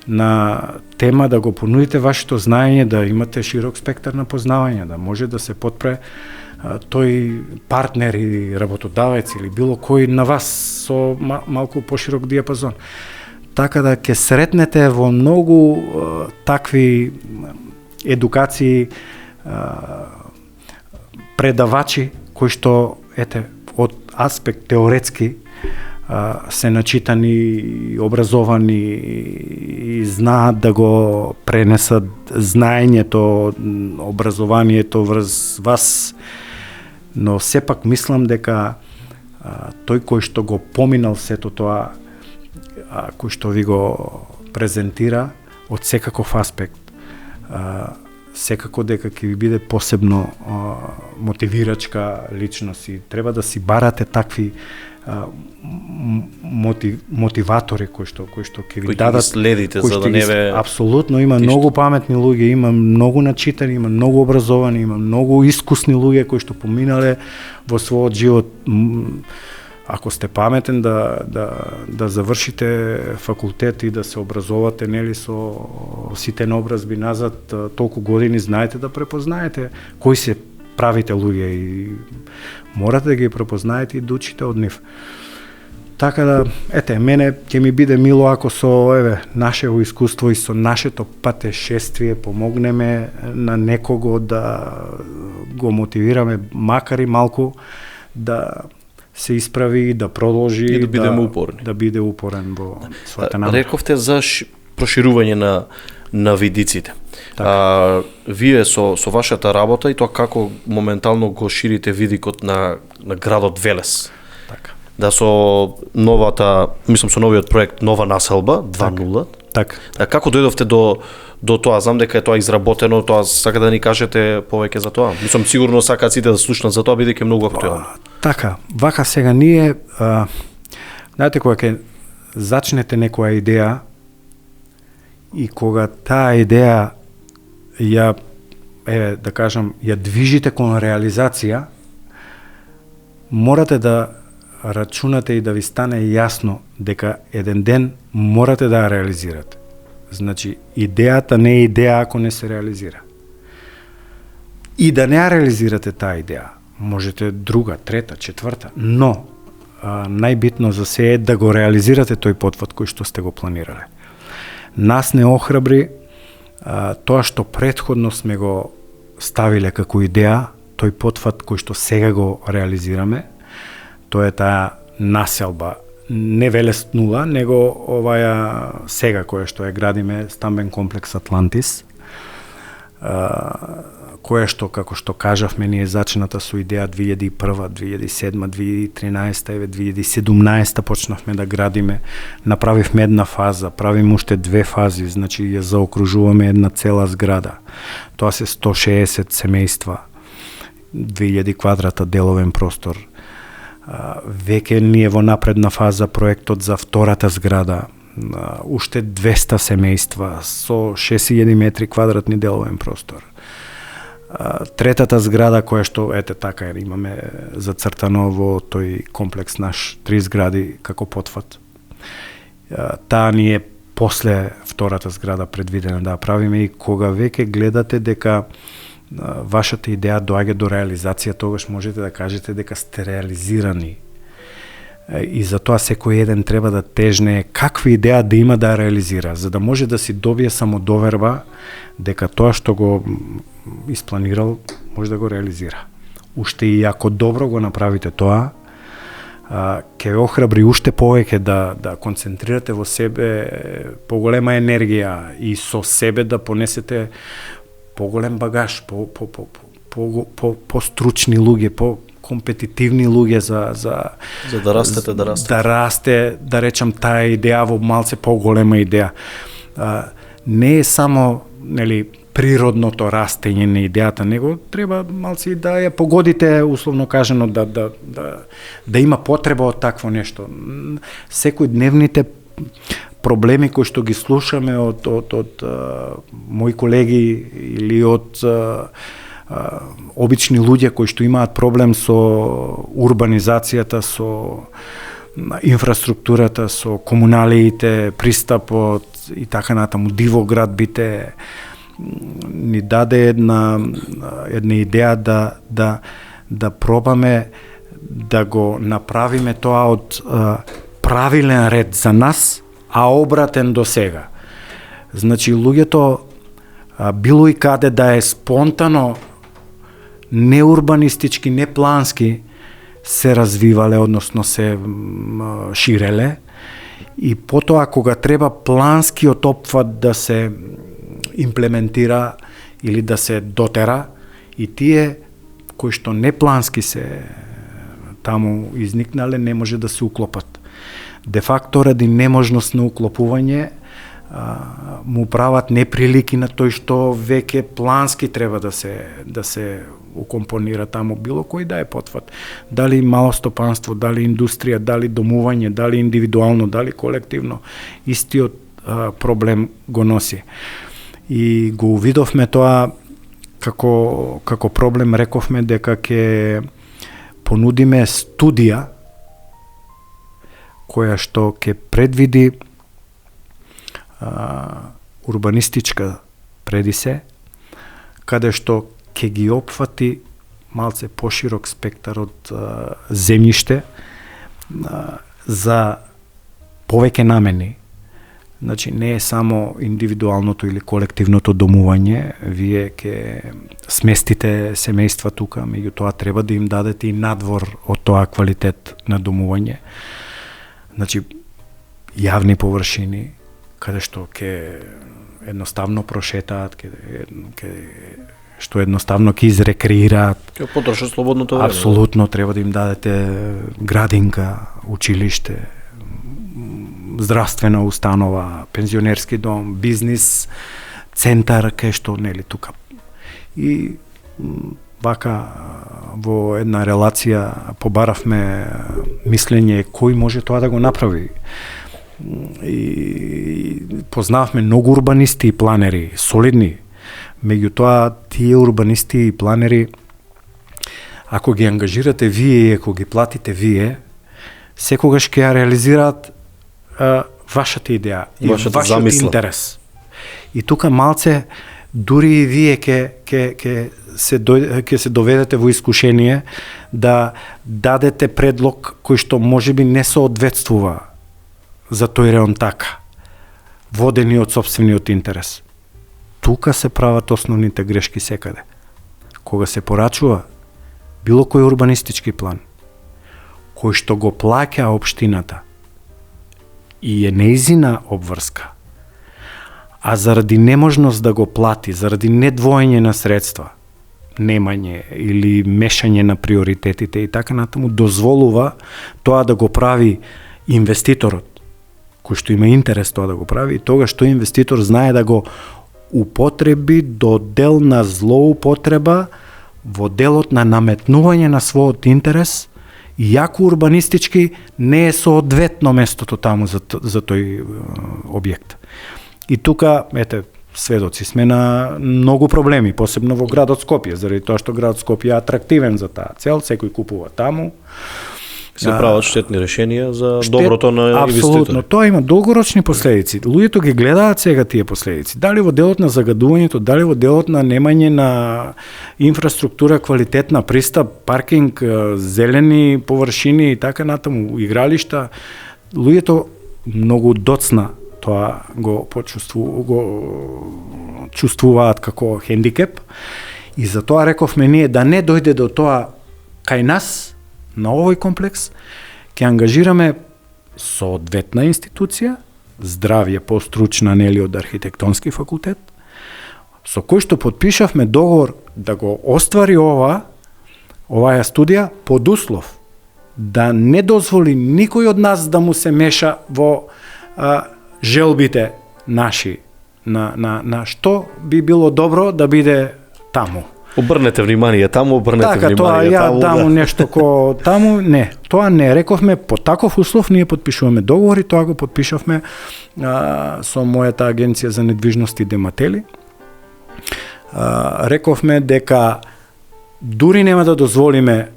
Speaker 2: на тема, да го понудите вашето знаење, да имате широк спектар на познавање, да може да се потпре тој партнер или работодавец или било кој на вас со малку поширок диапазон. Така да ќе сретнете во многу такви едукации предавачи кои што, од аспект теоретски се начитани, образовани и знаат да го пренесат знаењето, образованието врз вас, но сепак мислам дека тој кој што го поминал сето тоа, кој што ви го презентира од секаков аспект, секако дека ќе ви биде посебно мотивирачка личност и треба да си барате такви мотиватори кои што ќе ви дадат,
Speaker 1: следите за да не ве
Speaker 2: апсолутно има многу паметни луѓе, има многу начитани, има многу образовани, има многу искусни луѓе кои што поминале во својот живот. Ако сте паметен да завршите факултет и да се образовате, нели, со сите наобразби назад толку години, знаете да препознаете кои се правите луѓе и морате да ги препознаете и да учите од нив. Така да, мене ќе ми биде мило ако со нашето искуство и со нашето патешествие помогнеме на некого да го мотивираме, макар и малку, да се исправи, да продолжи
Speaker 1: и да бидеме упорни.
Speaker 2: Да биде упорен во својата намера.
Speaker 1: Рековте за проширување на видиците. Вие со вашата работа и тоа како моментално го ширите видикот на градот Велес.
Speaker 2: Така.
Speaker 1: Да со со новиот проект Нова населба 2.0.
Speaker 2: Така.
Speaker 1: Како дојдовте до тоа? Знам дека е тоа изработено, тоа сака да ни кажете повеќе за тоа. Мислам сигурно сакаат сите да слушнат за тоа бидејќи е многу актуелно.
Speaker 2: Така, вака сега ние, знаете, кога ќе зачнете некоја идеја и кога таа идеја ја, да кажам, ја движите кон реализација, морате да рачунате и да ви стане јасно дека еден ден морате да ја реализирате. Значи, идејата не е идеја ако не се реализира. И да не ја реализирате таа идеја, можете друга, трета, четврта, но најбитно за се е да го реализирате тој потвод кој што сте го планирале. Нас не охрабри тоа што претходно сме го ставиле како идеја, тој потвод кој што сега го реализираме, тоа е таа населба, не Велес 0, него оваја сега која што ја градиме, стамбен комплекс Атлантис, која што, како што кажавме, ние зачната со идеја 2001, 2007, 2013, 2017 почнавме да градиме, направивме една фаза, правиме уште две фази, значи ја заокружуваме една цела зграда. Тоа се 160 семејства, 2000 квадрата деловен простор. Веќе ние во напредна фаза проектот за втората зграда, уште 200 семејства со 6000 метри квадратни деловен простор. Третата зграда која што така имаме зацртано во тој комплекс наш, 3 згради како потвод. Таа ни е после втората зграда предвидена да правиме и кога веќе гледате дека вашата идеја доаѓа до реализација, тогаш можете да кажете дека сте реализирани. И затоа секој еден треба да тежне каква идеја да има да реализира, за да може да си добие самодоверба дека тоа што го испланирал може да го реализира. Уште и ако добро го направите тоа, ќе ве охрабри уште повеќе да концентрирате во себе поголема енергија и со себе да понесете поголем багаж, по стручни луѓе, компетитивни луѓе
Speaker 1: За да растете,
Speaker 2: да расте, да речам, таа идеја во малце поголема идеја. Не е само, нели, природното растење на идејата, него треба малце и да ја погодите, условно кажано, да има потреба од такво нешто. Секојдневните проблеми кои што ги слушаме од мои колеги или од обични луѓе кои што имаат проблем со урбанизацијата, со инфраструктурата, со комуналиите, пристапот и така натаму, дивоградбите, ни даде една идеја да пробаме да го направиме тоа од правилен ред за нас, а обратен до сега. Значи, луѓето било и каде да е спонтано, не урбанистички, не плански, се развивале, односно се ширеле, и потоа кога треба планскиот опфат да се имплементира или да се дотера, и тие кои што не плански се таму изникнале, не може да се уклопат. Де факто, ради неможност на уклопување, му прават неприлики на тој што веќе плански треба да се укомпонира таму било кој да е потфат. Дали мало стопанство, дали индустрија, дали домување, дали индивидуално, дали колективно, истиот проблем го носи. И го увидовме тоа како проблем, рековме дека ќе понудиме студија која што ќе предвиди урбанистичка преди се, каде што ќе ги опфати малце поширок спектар од земјиште за повеќе намени. Значи, не е само индивидуалното или колективното домување, вие ќе сместите семејства тука, меѓутоа треба да им дадете и надвор од тоа квалитет на домување. Значи, јавни површини, каде што ќе едноставно прошетаат, што едноставно ќе изрекреираат.
Speaker 1: Ќе потрошат слободното време.
Speaker 2: Апсолутно, треба да им дадете градинка, училиште, здравствена установа, пензионерски дом, бизнис центар, кај што, нели, тука. И вака во една релација побаравме мислење кој може тоа да го направи. И познавме многу урбанисти и планери, солидни. Меѓутоа, тие урбанисти и планери, ако ги ангажирате вие и ако ги платите вие, секогаш ќе ја реализираат вашата идеја и вашиот интерес. И тука малце, дури и вие ќе се доведете во искушение да дадете предлог кој што можеби не соодветствува за тој реон така, водени од сопствениот интерес. Тука се прават основните грешки секаде. Кога се порачува било кој урбанистички план, кој што го плаќа општината и е неизина обврска, а заради неможност да го плати, заради недвоење на средства, немање или мешање на приоритетите и така натаму, дозволува тоа да го прави инвеститорот, кој што има интерес тоа да го прави, и тогаш тој инвеститор знае да го употреби до дел на злоупотреба во делот на наметнување на својот интерес, иако урбанистички не е соодветно местото таму за тој објект. И тука, ете, сведоци сме на многу проблеми, посебно во градот Скопје, заради тоа што градот Скопје е атрактивен за таа цел, секој купува таму.
Speaker 1: Се прават штетни решенија за доброто на инвеститори.
Speaker 2: Апсолутно, тоа има долгорочни последици. Луѓето ги гледаат сега тие последици. Дали во делот на загадувањето, дали во делот на немање на инфраструктура, квалитетна пристап, паркинг, зелени површини и така натаму, игралишта. Луѓето многу доцна тоа го чувствуваат како хендикеп, и затоа рековме ние да не дојде до тоа кај нас, на овој комплекс, ќе ангажираме соодветна институција, здравје постручна, нели, од архитектонски факултет, со кој што подпишавме договор да го оствари ова оваа студија под услов да не дозволи никој од нас да му се меша во желбите наши на што би било добро да биде таму.
Speaker 1: Обрнете внимание таму, обрнете
Speaker 2: така,
Speaker 1: внимание
Speaker 2: таму. Така, таму
Speaker 1: да.
Speaker 2: нешто таму, не. Тоа не рековме, по таков услов ние подпишуваме договори, тоа го подпишавме со мојата агенција за недвижности Дематели. Рековме дека дури нема да дозволиме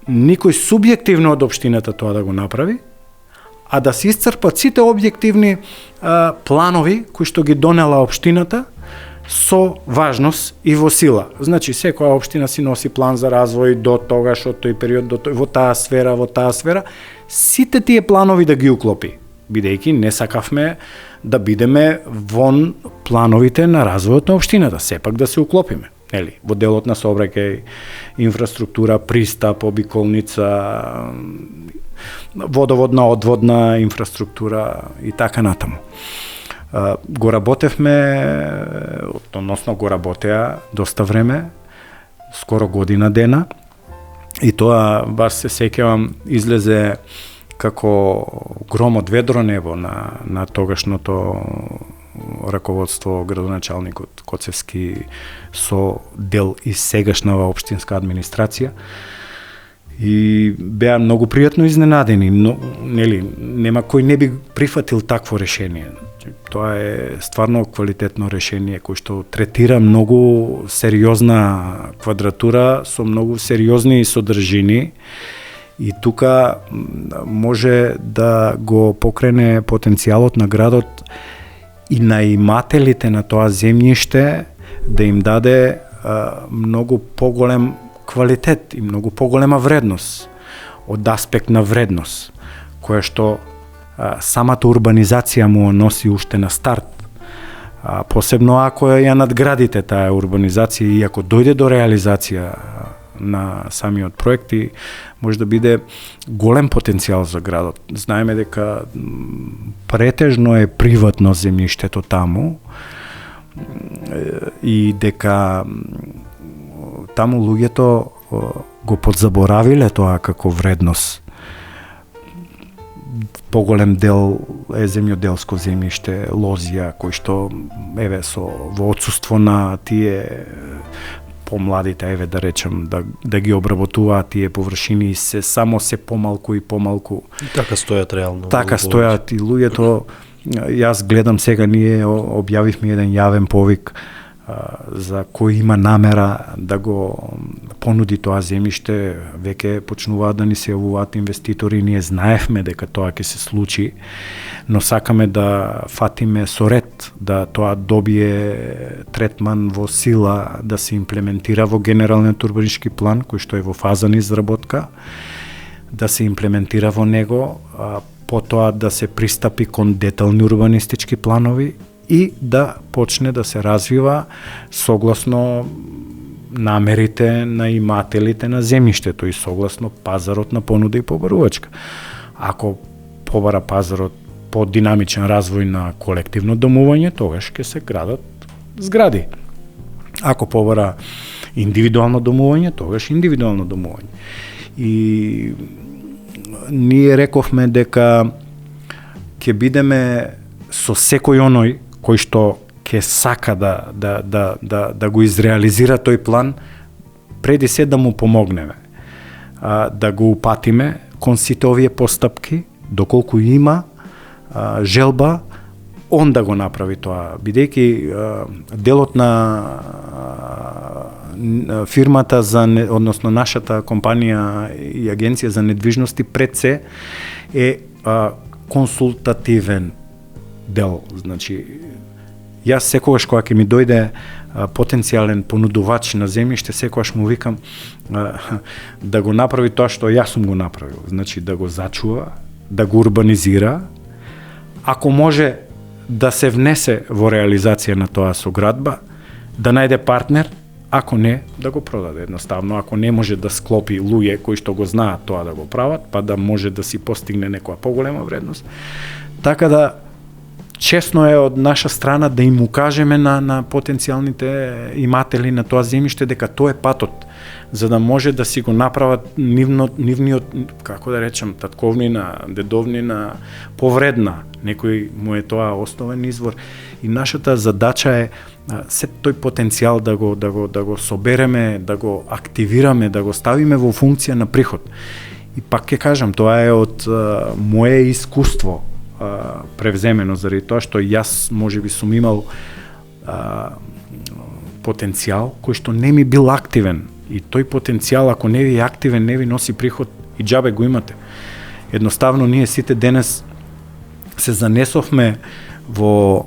Speaker 2: никој субјективно од општината тоа да го направи, а да се исцрпат сите објективни планови кои што ги донела општината со важност и во сила. Значи, секоја општина си носи план за развој до тогаш, од тој период, во таа сфера, сите тие планови да ги уклопи, бидејќи не сакавме да бидеме вон плановите на развојот на општината, сепак да се уклопиме. Нели, во делот на сообраќај, инфраструктура, пристап, обиколница, водоводна, одводна инфраструктура и така натаму. Го работевме, односно го работеа доста време, скоро година дена, и тоа, баш се сеќавам, излезе како гром од ведро небо на тогашното раководство, градоначалникот Коцевски со дел и сегашнава општинска администрација. И беа многу пријатно изненадени, но нели нема кој не би прифатил такво решение. Тоа е стварно квалитетно решение кој што третира многу сериозна квадратура со многу сериозни содржини и тука може да го покрене потенцијалот на градот и на имателите на тоа земјиште да им даде многу поголем квалитет и многу поголема вредност од аспект на вредност, која што самата урбанизација му носи уште на старт. Посебно ако ја надградите таа урбанизација и ако дојде до реализација на самиот проект, и може да биде голем потенцијал за градот. Знаеме дека претежно е приватно земјиштето таму и дека таму луѓето го подзаборавиле тоа како вредност. Поголем дел е земјоделско земјиште, лозија, кој што еве во отсуство на тие помладите, еве да речем, да ги обработуваат тие површини и само се помалку и помалку.
Speaker 1: Така стојат реално.
Speaker 2: Така стојат и луѓето. Јас гледам сега, ние објавивме еден јавен повик за кој има намера да го понуди тоа земјиште, веќе почнуваат да ни се јавуваат инвеститори, ние знаевме дека тоа ќе се случи, но сакаме да фатиме со ред, да тоа добие третман во сила, да се имплементира во генералниот урбанистички план, кој што е во фаза на изработка, да се имплементира во него, потоа да се пристапи кон детални урбанистички планови и да почне да се развива согласно намерите на имателите на земјиштето и согласно пазарот на понуда и побарувачка. Ако побара пазарот по динамичен развој на колективно домување, тогаш ќе се градат згради. Ако побара индивидуално домување, тогаш индивидуално домување. И ние рековме дека ќе бидеме со секој оној кој што ќе сака да го изреализира тој план, преди се да му помогнеме, да го упатиме кон сите овие постапки, доколку има желба, он да го направи тоа, бидејќи делот на фирмата односно нашата компанија и агенција за недвижности пред се е консултативен дел. Значи, јас секогаш кога ќе ми дојде потенцијален понудувач на земјиште, секогаш му викам да го направи тоа што јас сум го направил. Значи, да го зачува, да го урбанизира, ако може да се внесе во реализација на тоа соградба, да најде партнер, ако не, да го продаде едноставно, ако не може да склопи луѓе кои што го знаат тоа да го прават, па да може да си постигне некоја поголема вредност. Така да честно е од наша страна да им укажеме на потенцијалните иматели на тоа земјиште дека тоа е патот, за да може да си го направат нивниот, како да речем, татковнина, дедовнина повредна. Некој му е тоа основен извор. И нашата задача е се тој потенцијал да го собереме, да го активираме, да го ставиме во функција на приход. И пак ќе кажам, тоа е од мое искуство превземено, заради тоа што јас можеби сум имал потенцијал кој што не ми бил активен. И тој потенцијал, ако не ви е активен, не ви носи приход и џабе го имате. Едноставно, ние сите денес се занесовме во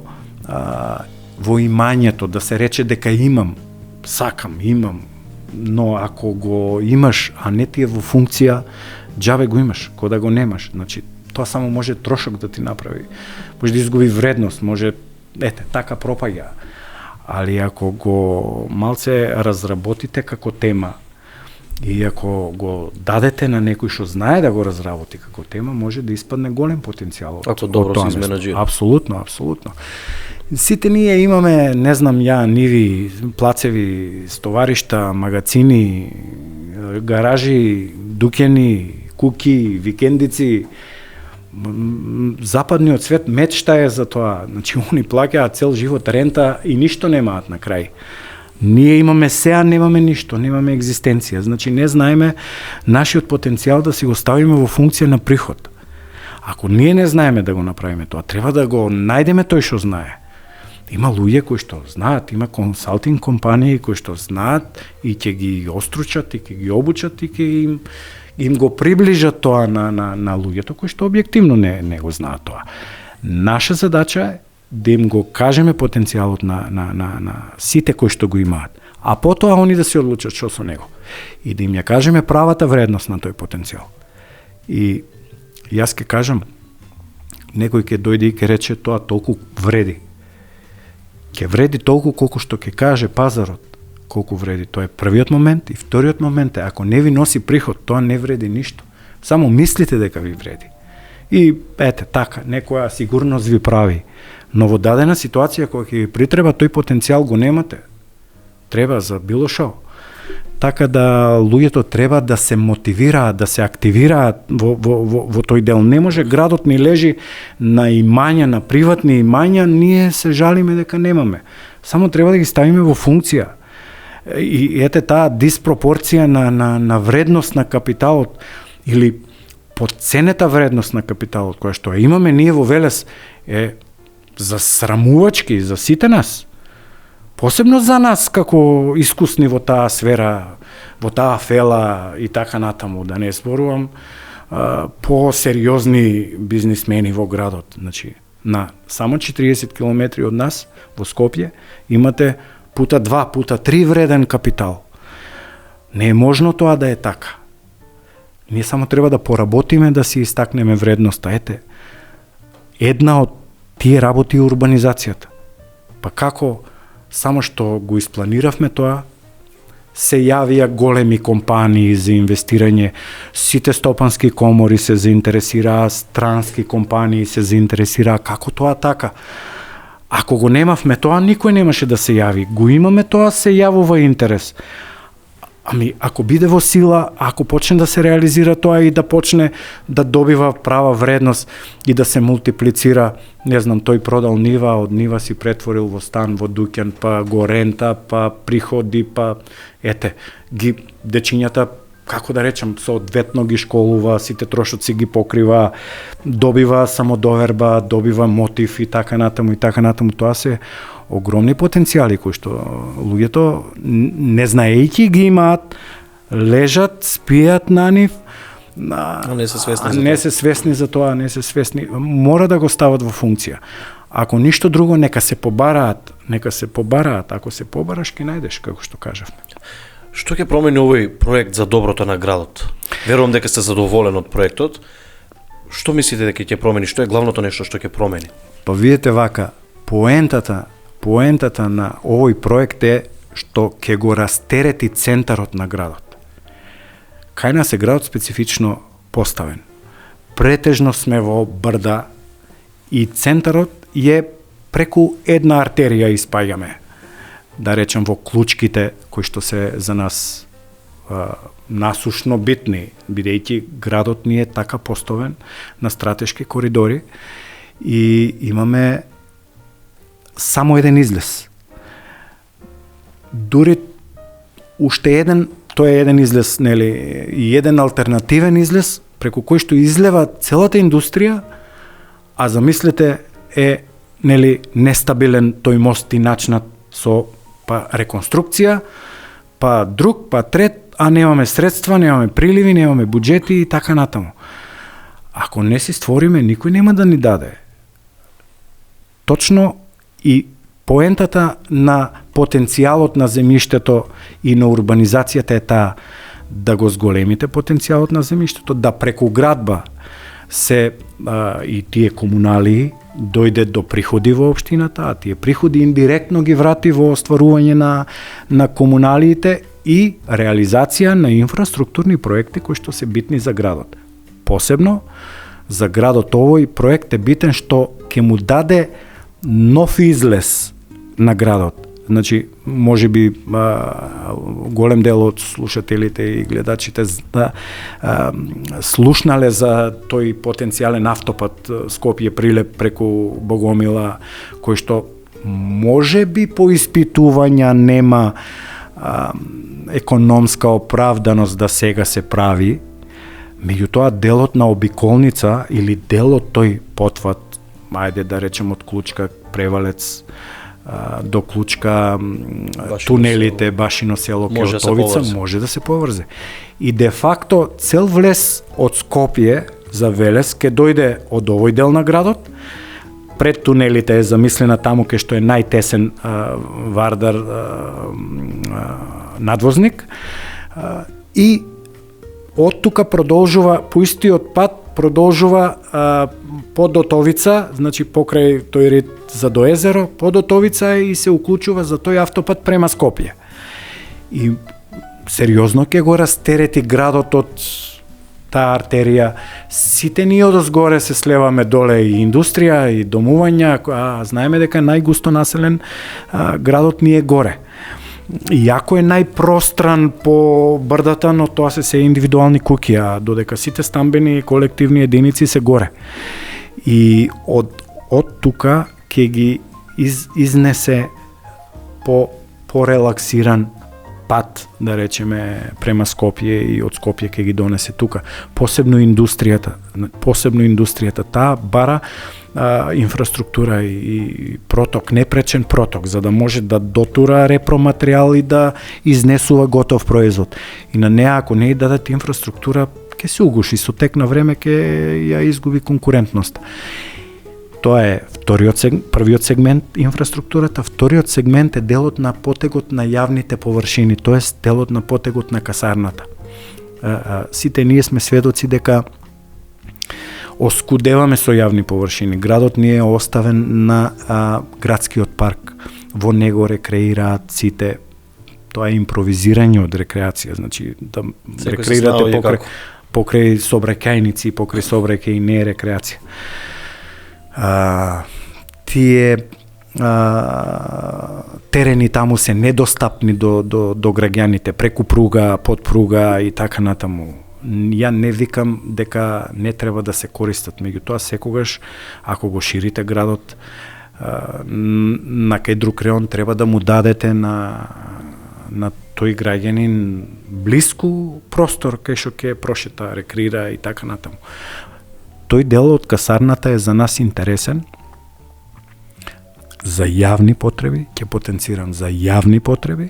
Speaker 2: имањето, да се рече дека имам, сакам, имам, но ако го имаш, а не ти е во функција, џабе го имаш, кога да го немаш. Значи, тоа само може трошок да ти направи. Може да изгуби вредност, може, така пропаѓа. Али ако го малце разработите како тема и ако го дадете на некој што знае да го разработи како тема, може да испадне голем потенцијал.
Speaker 1: Ако добро се изменаџира.
Speaker 2: Апсолутно, апсолутно. Сите ние имаме, не знам ја, ниви, плацеви, стоваришта, магацини, гаражи, дуќани, куки, викендици. Западниот свет мечта е за тоа. Значи, они плаќаат цел живот рента и ништо немаат на крај. Ние имаме сеа, немаме ништо, немаме екзистенција. Значи, не знаеме нашиот потенцијал да си го ставиме во функција на приход. Ако ние не знаеме да го направиме тоа, треба да го најдеме тој што знае. Има луѓе кои што знаат, има консалтинг компании кои што знаат и ќе ги остручат, и ќе ги обучат, и ќе им го приближат тоа на луѓето кои што објективно не го знаат тоа. Наша задача е да им го кажеме потенцијалот на сите кои што го имаат, а потоа они да се одлучат што со него и да им ја кажеме правата вредност на тој потенцијал. И јас ќе кажам, некој ќе дојде и ќе рече тоа толку вреди. Ќе вреди толку колку што ќе каже пазарот колку вреди. Тоа е првиот момент. И вториот момент е, ако не ви носи приход, тоа не вреди ништо. Само мислите дека ви вреди. И така, некоја сигурност ви прави. Но во дадена ситуација која ќе ви притреба, тој потенцијал го немате. Треба за било шо. Така да луѓето треба да се мотивираат, да се активираат во тој дел. Не може, градот ни лежи на имања, на приватни имања, ние се жалиме дека немаме. Само треба да ги ставиме во функција. И таа диспропорција на вредност на капиталот или подценета вредност на капиталот која што имаме ние во Велес е засрамувачки за сите нас. Посебно за нас како искусни во таа сфера, во таа фела и така натаму, да не зборувам по-сериозни бизнисмени во градот. Значи, на само 40 километри од нас во Скопје имате пута 2, пута 3 вреден капитал. Не е можно тоа да е така. Ние само треба да поработиме да си истакнеме вредноста. Една од тие работи е урбанизацијата. Па како само што го испланиравме тоа, се јавија големи компании за инвестирање, сите стопански комори се заинтересираа, странски компании се заинтересираа. Како тоа така? Ако го немавме тоа, никој немаше да се јави. Го имаме тоа, се јавува интерес. Ако биде во сила, ако почне да се реализира тоа и да почне да добива права вредност и да се мултиплицира, не знам, тој продал нива, од нива си претворил во стан, во дуќан, па го рента, па приходи, па ги дечињата, како да речам, соодветно ги школува, сите трошоци ги покрива, добива самодоверба, добива мотив и така натаму и така натаму. Тоа се огромни потенцијали кои што луѓето не знаејќи ги имаат, лежат, спијат на нив,
Speaker 1: не се
Speaker 2: свесни за тоа, не се свесни. Мора да го стават во функција. Ако ништо друго, нека се побараат, ако се побараш, ќе најдеш, како што кажавме.
Speaker 1: Што ќе промени овој проект за доброто на градот? Верувам дека сте задоволен од проектот. Што мислите дека ќе промени? Што е главното нешто што ќе промени?
Speaker 2: Па видите вака, поентата на овој проект е што ќе го растерети центарот на градот. Кај нас е градот специфично поставен. Претежно сме во брда и центарот е преку една артерија испаѓаме, да речем во клучките кои што се за нас насушно битни, бидејќи градот ни е така поставен на стратешки коридори и имаме само еден излез. Дури уште еден, тој е еден излез, нели, и еден алтернативен излез преку кој што излева целата индустрија, а замислете е, нели, нестабилен тој мост и начинат со па реконструкција, па друг, па трет, а немаме средства, немаме приливи, немаме буџети и така натаму. Ако не си створиме, никој нема да ни даде. Точно и поентата на потенцијалот на земјиштето и на урбанизацијата е таа, да го зголемите потенцијалот на земјиштето, да преку градба се и тие комунали дојде до приходи во општината, а тие приходи индиректно ги врати во остварување на комуналиите и реализација на инфраструктурни проекти кои што се битни за градот. Посебно за градот овој проект е битен што ќе му даде нов излез на градот. Значи, може би голем дел од слушателите и гледачите слушнале за тој потенцијален автопат Скопје-Прилеп преку Богомила, кој што може би по испитувања нема економска оправданост да сега се прави, меѓутоа делот на обиколница или делот тој потват, ајде да речем од Клучка Превалец до Клучка, тунелите, Башино село, Келтовица, може да се поврзе. И де факто цел влез од Скопје за Велес ке дојде од овој дел на градот, пред тунелите е замислена таму кај што е најтесен Вардар надвозник, и од тука продолжува по истиот пат, продолжува по Дотовица, значи покрај тој ред за до езеро, по Дотовица и се уклучува за тој автопат према Скопје. И сериозно ќе го растерети градот од таа артерија. Сите ние одозгоре се слеваме доле и индустрија и домувања, а знаеме дека најгусто населен градот ни е горе. Иако е најпростран по брдата, но тоа се индивидуални куќи, а додека сите стамбени колективни единици се горе. И од тука ќе ги изнесе по релаксиран пат, да речеме, према Скопје и од Скопје ќе ги донесе тука. Посебно индустријата, таа бара инфраструктура и проток, непречен проток, за да може да дотура репроматеријал и да изнесува готов производ. И на неа, ако не и дадат инфраструктура, ќе се угуши, со тек на време ќе ја изгуби конкурентност. Тоа е првиот сегмент инфраструктурата, вториот сегмент е делот на потегот на јавните површини, тоест делот на потегот на касарната. Сите ние сме сведоци дека оскудеваме со јавни површини. Градот ни е оставен на градскиот парк. Во него рекреираат сите. Тоа е импровизирање од рекреација, значи да рекреирате покрај сообраќајници, покрај сообраќај не е рекреација. Тие терени таму се недостапни до граѓаните, преку пруга, под пруга и така натаму. Ја не викам дека не треба да се користат, меѓутоа секогаш, ако го ширите градот на кај друг реон, треба да му дадете на тој граѓанин блиску простор кај што ќе прошета, рекреира и така натаму. Тој дел од касарната е за нас интересен за јавни потреби, ќе потенцирам за јавни потреби,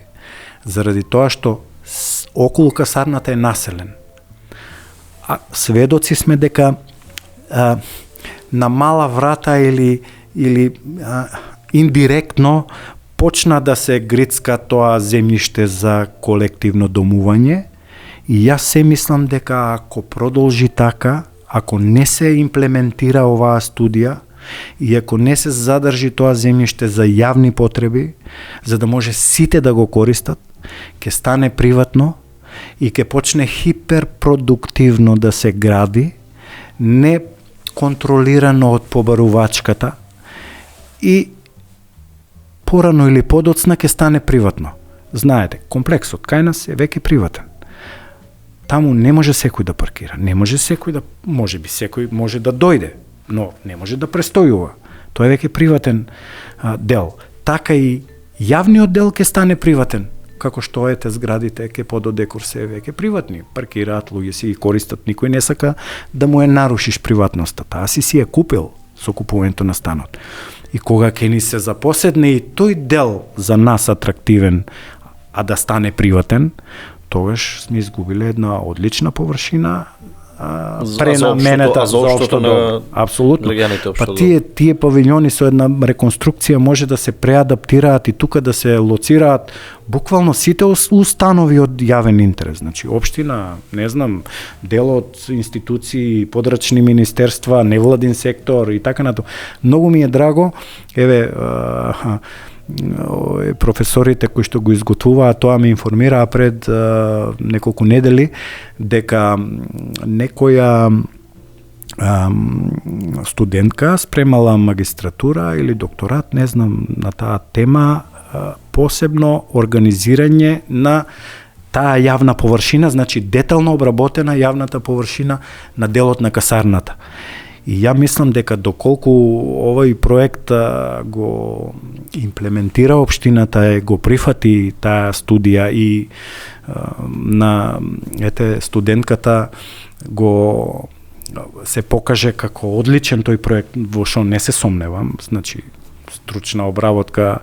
Speaker 2: заради тоа што околу касарната е населен. А сведоци сме дека на мала врата или индиректно почна да се грицка тоа земјиште за колективно домување, и јас се мислам дека ако продолжи така, ако не се имплементира оваа студија и ако не се задржи тоа земјиште за јавни потреби, за да може сите да го користат, ќе стане приватно и ќе почне хиперпродуктивно да се гради, не контролирано од побарувачката, и порано или подоцна ќе стане приватно. Знаете, комплексот кај нас е веќе приватен. Таму не може секој да паркира, не може секој да, можеби секој може да дојде, но не може да престојува. Тоа е веќе приватен дел. Така и јавниот дел ќе стане приватен, како што ете зградите ќе пододекор се веќе приватни. Паркираат, луѓе си ги користат, никој не сака да му нарушиш приватноста. Таа си е купил со купувањето на станот. И кога ќе ни се запоседне и тој дел за нас атрактивен, а да стане приватен, тогаш сме изгубиле една одлична површина пренаменета за општото добро. Апсолутно. Па тие павилјони со една реконструкција може да се преадаптираат и тука да се лоцираат буквално сите установи од јавен интерес. Значи, општина, не знам, дел од институции, подрачни министерства, невладин сектор и така натаму. Многу ми е драго, еве, професорите кои што го изготвуваат тоа ме информираа пред неколку недели дека некоја студентка спремала магистратура или докторат, не знам, на таа тема, посебно организирање на таа јавна површина, значи детално обработена јавната површина на делот на касарната. И ја мислам дека доколку овој проект го имплементира општината, го прифати таа студија и на студентката го се покаже како одличен тој проект, во што не се сомневам, значи стручна обработка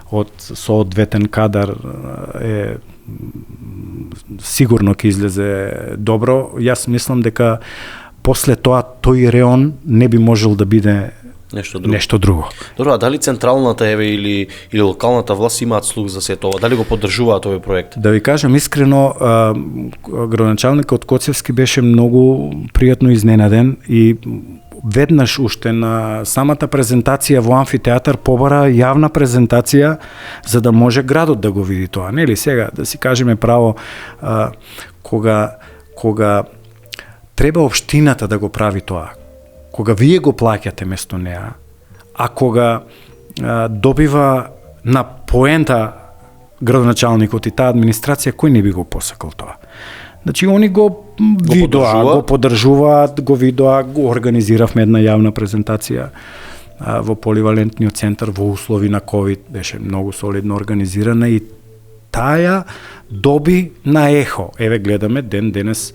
Speaker 2: од соодветен кадар е сигурно ќе излезе добро. Јас мислам дека после тоа тој реон не би можел да биде нешто друго.
Speaker 1: Добро, а дали централната или локалната власт имаат слух за се тоа? Дали го поддржуваат овој проект?
Speaker 2: Да ви кажам искрено, градоначалникот Коцевски беше многу пријатно изненаден и веднаш уште на самата презентација во амфитеатар побара јавна презентација за да може градот да го види тоа. Нели сега да си кажеме право, кога треба општината да го прави тоа, кога вие го плаќате место неа, а кога добива на поента градоначалникот и таа администрација, кој не би го посакал тоа? Значи, они го видоа, го поддржуваат, го видоа, го организиравме една јавна презентација во поливалентниот центар во услови на ковид, беше многу солидно организирана и таја доби на ехо. Еве гледаме денес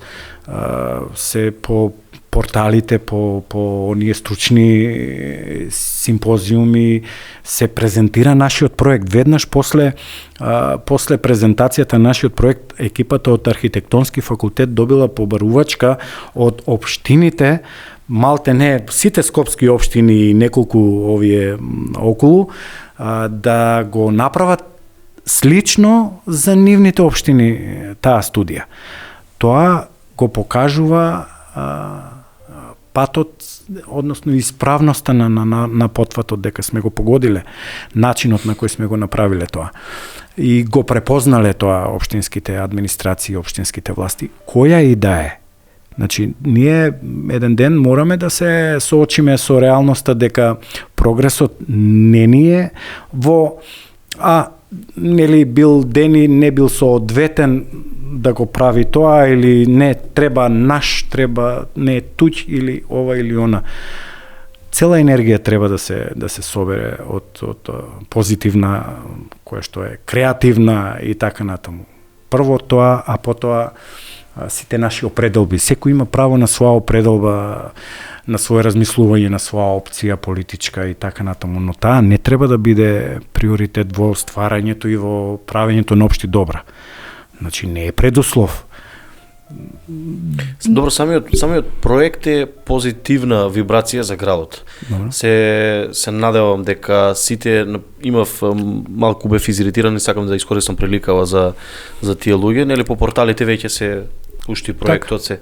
Speaker 2: се по порталите, по оние стручни симпозиуми се презентира нашиот проект. Веднаш после презентацијата на нашиот проект, екипата од архитектонски факултет добила побарувачка од општините, малте не сите скопски општини и неколку овие околу, да го направат слично за нивните општини таа студија. Тоа го покажува патот, односно исправноста на потфатот, дека сме го погодиле, начинот на кој сме го направиле тоа. И го препознале тоа општинските администрации, општинските власти, која и да е. Значи, ние еден ден мораме да се соочиме со реалноста дека прогресот не ни е во нели бил дени, не бил соодветен да го прави тоа или не треба не е туѓ или ова или она. Цела енергија треба да се собере од позитивна, која што е креативна и така натаму. Прво тоа, а потоа сите наши определби. Секој има право на своја определба, на свое размислување, на своја опција политичка и така натаму, но таа не треба да биде приоритет во стварањето и во правењето на општи добра. Значи не е предуслов.
Speaker 1: Добро, самиот проект е позитивна вибрација за градот. Се надевам дека сите, имав малку бев изиритиран и сакам да искористам приликава за тие луѓе, нели по порталите веќе се пушти проектот се.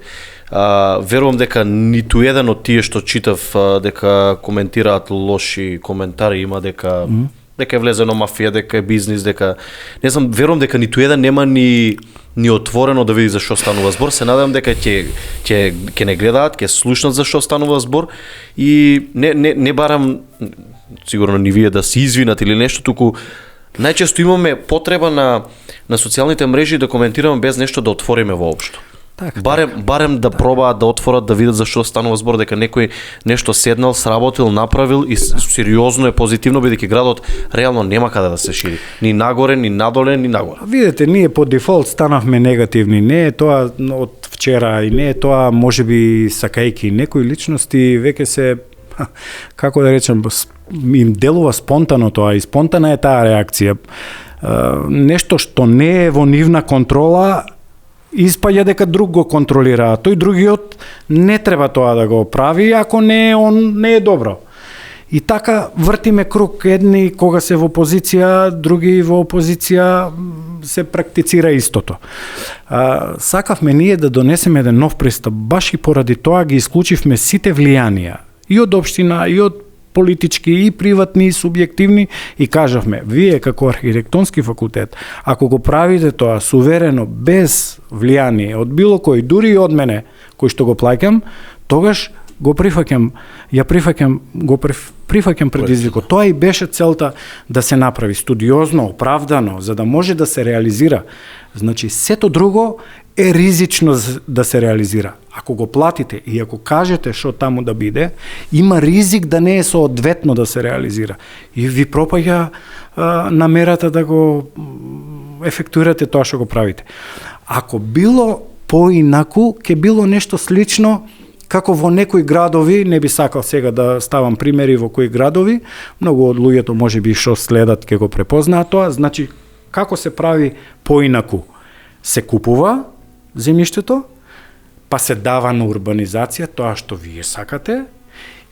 Speaker 1: Верувам дека ниту еден од тие што читав дека коментираат лоши коментари има дека е влезено мафија, дека е бизнис, дека не знам, верувам дека ниту еден нема ни отворено да види за што станува збор. Се надевам дека ќе не гледаат, ќе слушнат за што станува збор и не барам сигурно ни вие да се извинат или нешто, туку најчесто имаме потреба на социјалните мрежи да коментираме без нешто да отвориме воопшто.
Speaker 2: Така,
Speaker 1: Барем да пробаат да отворат, да видат зашто станува збор, дека некој нешто седнал, сработил, направил и сериозно е позитивно, бидејќи градот реално нема каде да се шири. Ни нагоре, ни надоле, ни нагоре.
Speaker 2: Видете, ние по дефолт станавме негативни. Не е тоа од вчера и не е тоа можеби сакајки некои личности веќе се како да речем им делува спонтано тоа и спонтана е таа реакција. Нешто што не е во нивна контрола испаѓа дека друг го контролира, а тој другиот не треба тоа да го прави ако не не е добро. И така вртиме круг, едни кога се во опозиција, други во опозиција се практицира истото. Сакавме ние да донесеме еден нов пристап, баш и поради тоа ги исклучивме сите влијанија и од општина, и од политички, и приватни, и субјективни, и кажавме, вие како архитектонски факултет, ако го правите тоа суверено, без влијание од било кој, дури и од мене, кој што го плаќам, тогаш го прифаќам, прифаќам предизвикот. Тоа и беше целта да се направи студиозно, оправдано, за да може да се реализира. Значи, сето друго е ризично да се реализира. Ако го платите и ако кажете што таму да биде, има ризик да не е соодветно да се реализира. И ви пропаѓа намерата да го ефектуирате тоа што го правите. Ако било поинаку, ќе било нешто слично како во некои градови, не би сакал сега да ставам примери во кои градови, многу од луѓето можеби што следат ќе го препознаат тоа, значи како се прави поинаку? Се купува земјиштето, па се дава на урбанизација тоа што вие сакате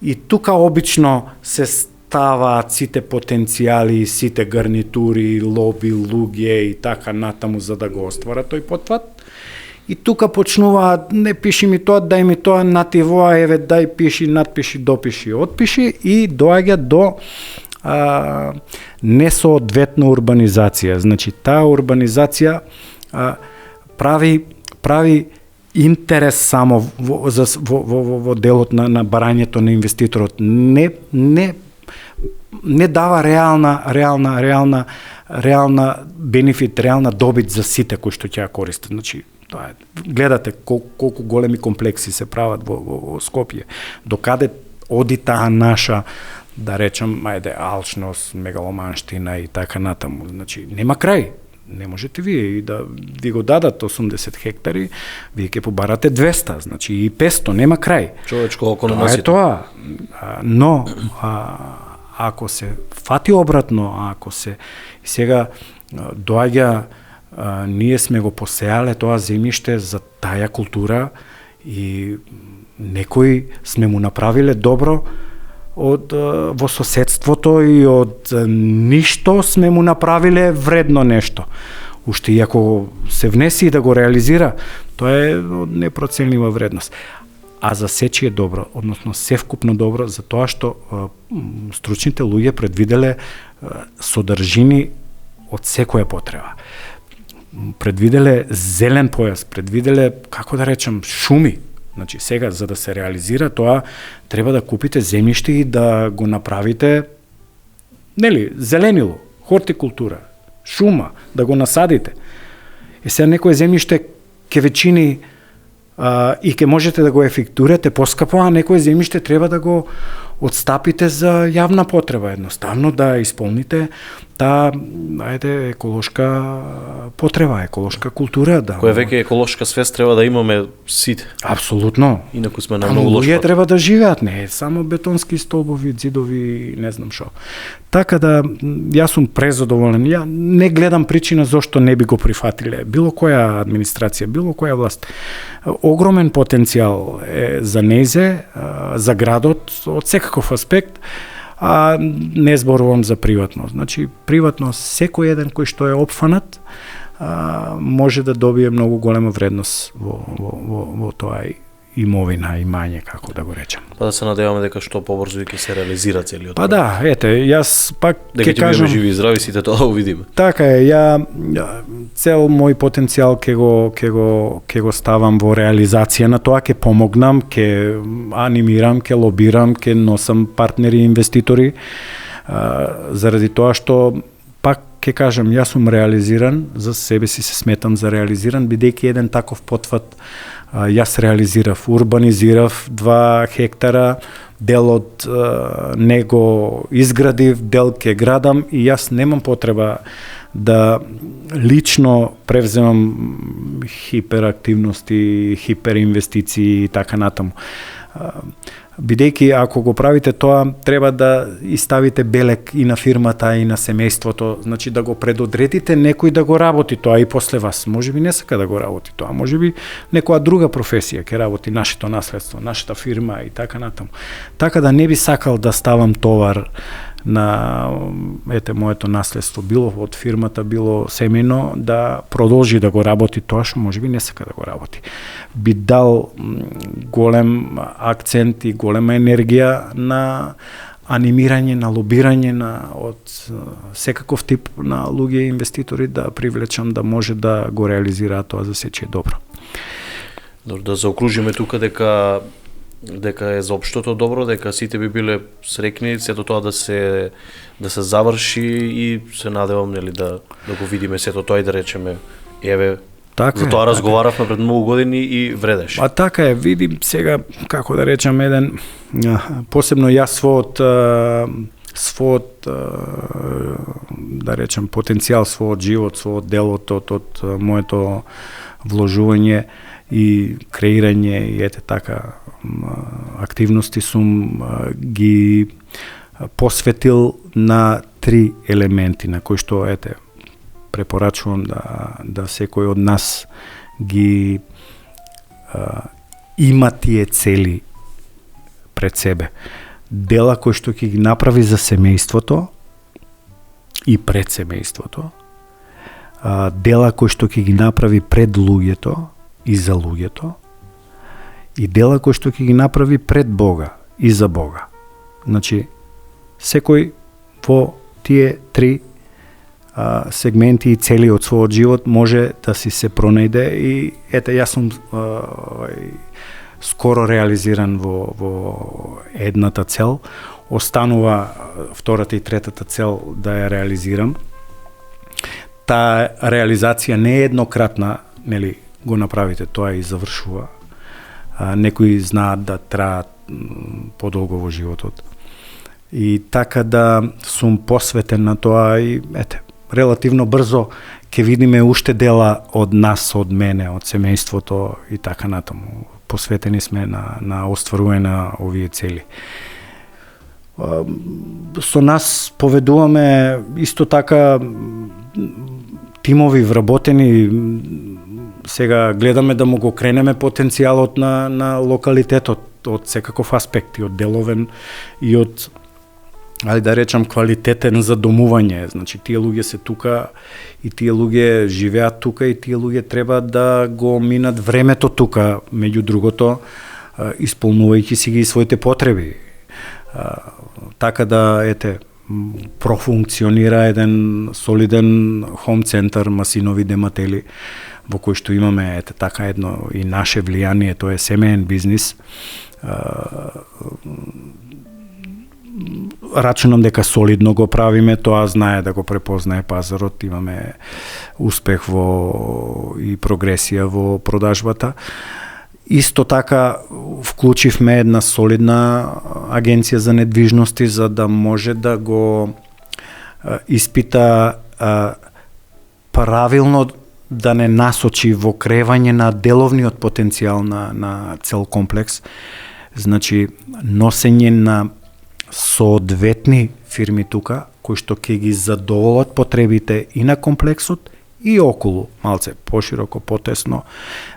Speaker 2: и тука обично се ставаат сите потенцијали, сите гарнитури, лоби, луѓе и така натаму за да го остварат тој потфат. И тука почнуваат, не пиши ми тоа, дај ми тоа, нати воа, еве, дај пиши, надпиши, допиши, отпиши и доаѓа до несоодветна урбанизација. Значи, таа урбанизација прави интерес само во делот на барањето на инвеститорот. Не дава реална бенефит, реална добит за сите кои што ќе ја користат. Значи, тоа е. Гледате колку големи комплекси се прават во Скопје. Докаде оди таа наша, да речем, алчност, мегаломанштина и така натаму. Значи, нема крај. Не можете вие и да ви го дадат 80 хектари, вие ќе побарате 200, значи и 500, нема крај.
Speaker 1: Човечко око на носите.
Speaker 2: Тоа. Но ако се фати обратно, ако се сега доаѓа, ние сме го посеале тоа земјиште за таја култура и некои сме му направиле добро во соседството и од ништо сме му направиле вредно нешто. Уште и ако се внеси и да го реализира, тоа е од непроценлива вредност. А за сечи е добро, односно севкупно добро, за тоа што стручните луѓе предвиделе содржини од секоја потреба. Предвиделе зелен појас, предвиделе, како да речем, шуми. Значи, сега, за да се реализира тоа, треба да купите земјиште и да го направите, зеленило, хортикултура, шума, да го насадите. Сега некој земјиште ке веќини и ке можете да го ефектурате поскапо, а некој земјиште треба да го одстапите за јавна потреба, едноставно да исполните таа еколошка потреба, еколошка култура. Да.
Speaker 1: Која веќе еколошка свест треба да имаме сите.
Speaker 2: Апсолутно.
Speaker 1: Инаку сме на многу лош
Speaker 2: пат. Луѓе треба да живеат, не само бетонски столбови, ѕидови, не знам што. Така да, јас сум презадоволен. Ја не гледам причина зошто не би го прифатиле. Било која администрација, било која власт. Огромен потенцијал е за нејзе, за градот, од секаков аспект, а не зборувам за приватно. Значи, приватно, секој еден кој што е опфанат, може да добие многу голема вредност во тоа имовина, имање, како да го речем.
Speaker 1: Па да се надеваме дека што побрзо ќе се реализира целиот.
Speaker 2: Па да, јас пак ќе кажам,
Speaker 1: дека живи и здрави сите тоа да видиме.
Speaker 2: Така е, цел мој потенцијал ќе го ставам во реализација на тоа, ќе помогнам, ќе анимирам, ќе лобирам, ќе носам партнери и инвеститори. заради тоа што пак ќе кажам, јас сум реализиран, за себе си се сметам за реализиран, бидејќи еден таков потват јас реализирав, урбанизирав 2 хектара, дел од него изградив, дел ке градам и јас немам потреба да лично превземам хиперактивности, хиперинвестиции и така натаму. Бидејќи ако го правите тоа, треба да иставите белек и на фирмата и на семејството, значи да го предодредите некој да го работи тоа и после вас. Можеби не сака да го работи тоа, можеби некоја друга професија ќе работи нашето наследство, нашата фирма и така натаму. Така да не би сакал да ставам товар на моето наследство, било од фирмата, било семејно, да продолжи да го работи тоа што можеби не сака да го работи. Би дал голем акцент и голема енергија на анимирање, на лобирање од секаков тип на луѓе инвеститори да привлечам да може да го реализираат тоа за сечие добро.
Speaker 1: Добро, да заокружиме тука дека е за општото добро, дека сите би биле среќни, сето тоа да се заврши и се надевам да го видиме сето тоа и да речеме еве така за тоа разговаравме пред многу години и вредеше.
Speaker 2: Така е, видим сега како да речам еден посебно јас својот да речем потенцијал, својот живот, својот дел од моето вложување и креирање и така активности сум ги посветил на 3 елементи на кои што препорачувам да секој од нас ги има тие цели пред себе. Дела кои што ќе ги направи за семејството и пред семејството. Дела кои што ќе ги направи пред луѓето и за луѓето. И дела кои што ќе ги направи пред Бога и за Бога. Значи, секој во тие 3 сегменти и цели од својот живот може да си се пронајде и јас сум скоро реализиран во едната цел, останува втората и третата цел да ја реализирам. Таа реализација не е еднократна, го направите тоа и завршува. Некои знаат да траат подолго во животот. И така да сум посветен на тоа и релативно брзо ќе видиме уште дела од нас, од мене, од семејството и така натаму. Посветени сме на остварување на овие цели. Со нас поведуваме исто така тимови вработени. Сега гледаме да му го кренеме потенцијалот на локалитетот од секаков аспект, и од деловен и од да речам квалитетен за домување. Значи тие луѓе се тука и тие луѓе живеат тука и тие луѓе треба да го минат времето тука, меѓу другото исполнувајќи си ги своите потреби. Така да профункционира еден солиден хом центар Масинови Дематели, во кој што имаме така едно и наше влијание, тоа е семеен бизнис. Рачунам дека солидно го правиме, тоа знае да го препознае пазарот, имаме успех и прогресија во продажбата. Исто така вклучивме една солидна агенција за недвижности за да може да го испита правилно да не насочи во крејање на деловниот потенцијал на цел комплекс. Значи носење на соодветни фирми тука кои што ќе ги задоволат потребите и на комплексот и околу, малце пошироко, потесно,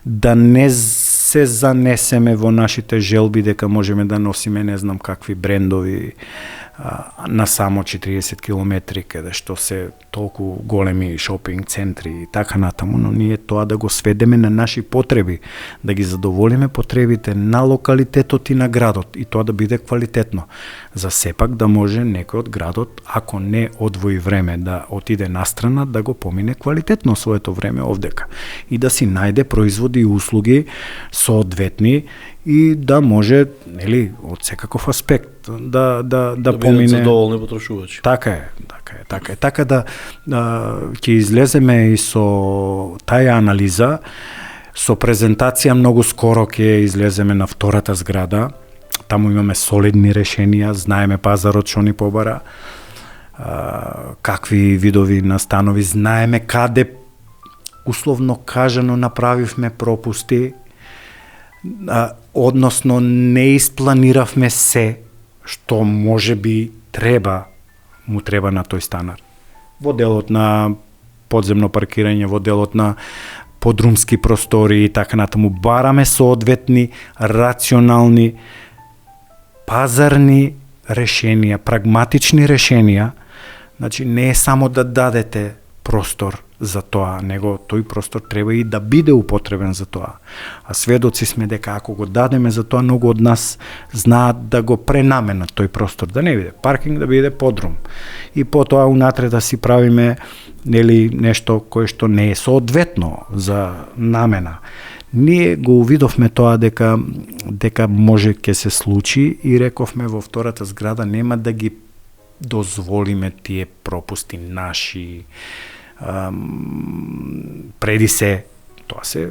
Speaker 2: да не се занесеме во нашите желби дека можеме да носиме не знам какви брендови на само 40 километри, каде што се толку големи шопинг центри и така натаму, но ние тоа да го сведеме на наши потреби, да ги задоволиме потребите на локалитетот и на градот и тоа да биде квалитетно. За сепак да може некој од градот, ако не одвои време да отиде настрана, да го помине квалитетно своето време овдека и да си најде производи и услуги соодветни и да може, нели, од секаков аспект да помине.
Speaker 1: бидат задоволни потрошувачи.
Speaker 2: Така е. Така да ќе излеземе и со таја анализа, со презентација многу скоро ќе излеземе на втората зграда. Таму имаме солидни решенија, знаеме пазарот што ни побара, какви видови настанови, знаеме каде, условно кажано, направивме пропусти, односно не испланиравме се што може би му треба на тој станар. Во делот на подземно паркирање, во делот на подрумски простори и така натаму, бараме соодветни, рационални, пазарни решенија, прагматични решенија. Значи, не е само да дадете простор за тоа, него тој простор треба и да биде употребен за тоа. А сведоци сме дека ако го дадеме за тоа, многу од нас знаат да го пренаменат тој простор, да не биде паркинг, да биде подрум. И потоа унатре да си правиме, нели, нешто кое што не е соодветно за намена. Ние го увидовме тоа дека може ќе се случи и рековме во втората зграда нема да ги дозволиме тие пропусти наши, преди се, тоа се,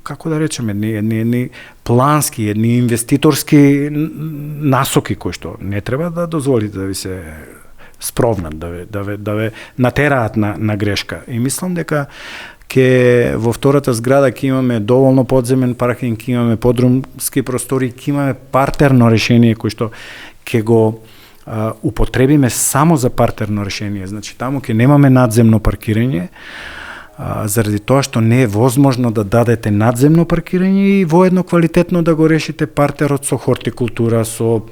Speaker 2: како да речеме, едни плански, едни инвеститорски насоки кои што не треба да дозволите да ви се спровнат, да ве натераат на грешка. И мислам дека во втората зграда ќе имаме доволно подземен паркинг, ќе имаме подрумски простори, ќе имаме партерно решение кој што ќе го употребиме само за партерно решение. Значи, таму ќе немаме надземно паркирање, заради тоа што не е возможно да дадете надземно паркирање и воедно квалитетно да го решите партерот со хортикултура, со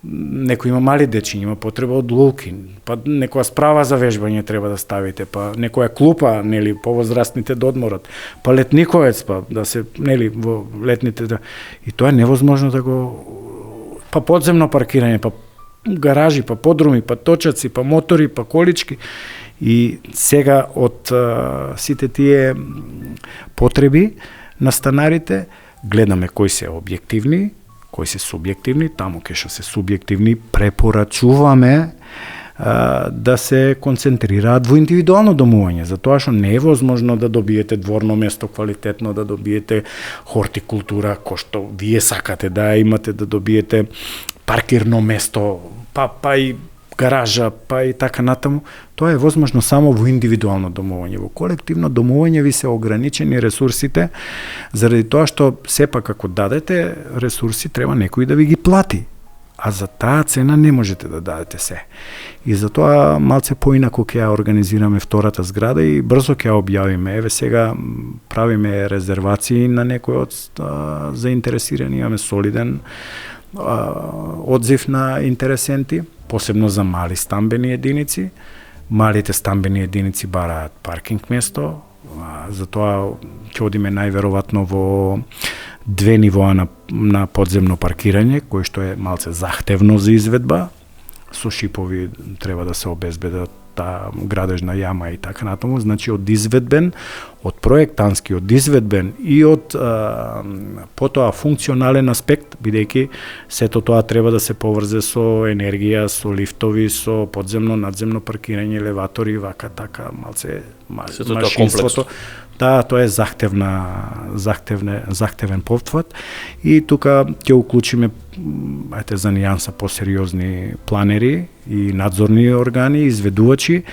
Speaker 2: некој има мали дечи, има потреба од луки, па некоја справа за вежбање треба да ставите, па некоја клупа, нели, повозрастните да одморат, па летниковец, па да се, нели, во летните, и тоа е невозможно да го, па подземно паркирање, па гаражи, па подруми, па точаци, па мотори, па колички. И сега од сите тие потреби на станарите гледаме кои се објективни, кои се субјективни, таму кај што се субјективни препорачуваме да се концентрираат во индивидуално домување, затоа што не е возможно да добиете дворно место квалитетно, да добиете хортикултура кој што вие сакате да имате, да добиете паркирно место, па и гаража, па и така натаму. Тоа е возможно само во индивидуално домување. Во колективно домување ви се ограничени ресурсите, заради тоа што сепак ако дадете ресурси, треба некој да ви ги плати. А за таа цена не можете да дадете се. И затоа малце поинаку ќе ја организираме втората зграда и брзо ќе ја објавиме. Еве сега правиме резервации на некој од заинтересирани, имаме солиден одзив на интересенти, посебно за мали стамбени единици. Малите стамбени единици бараат паркинг место, затоа ќе одиме најверојатно во 2 нивоа на подземно паркирање, кој што е малце захтевно за изведба. Со шипови треба да се обезбедат таа градежна јама и така натаму, значи од изведбен, од проектански, од изведбен и од потоа функционален аспект, бидејќи сето тоа треба да се поврзе со енергија, со лифтови, со подземно, надземно паркирање, елеватори, вака, така, малце машинството. Да, тоа е захтевен потфат и тука ќе уклучиме за нијанса посериозни планери и надзорни органи, изведувачи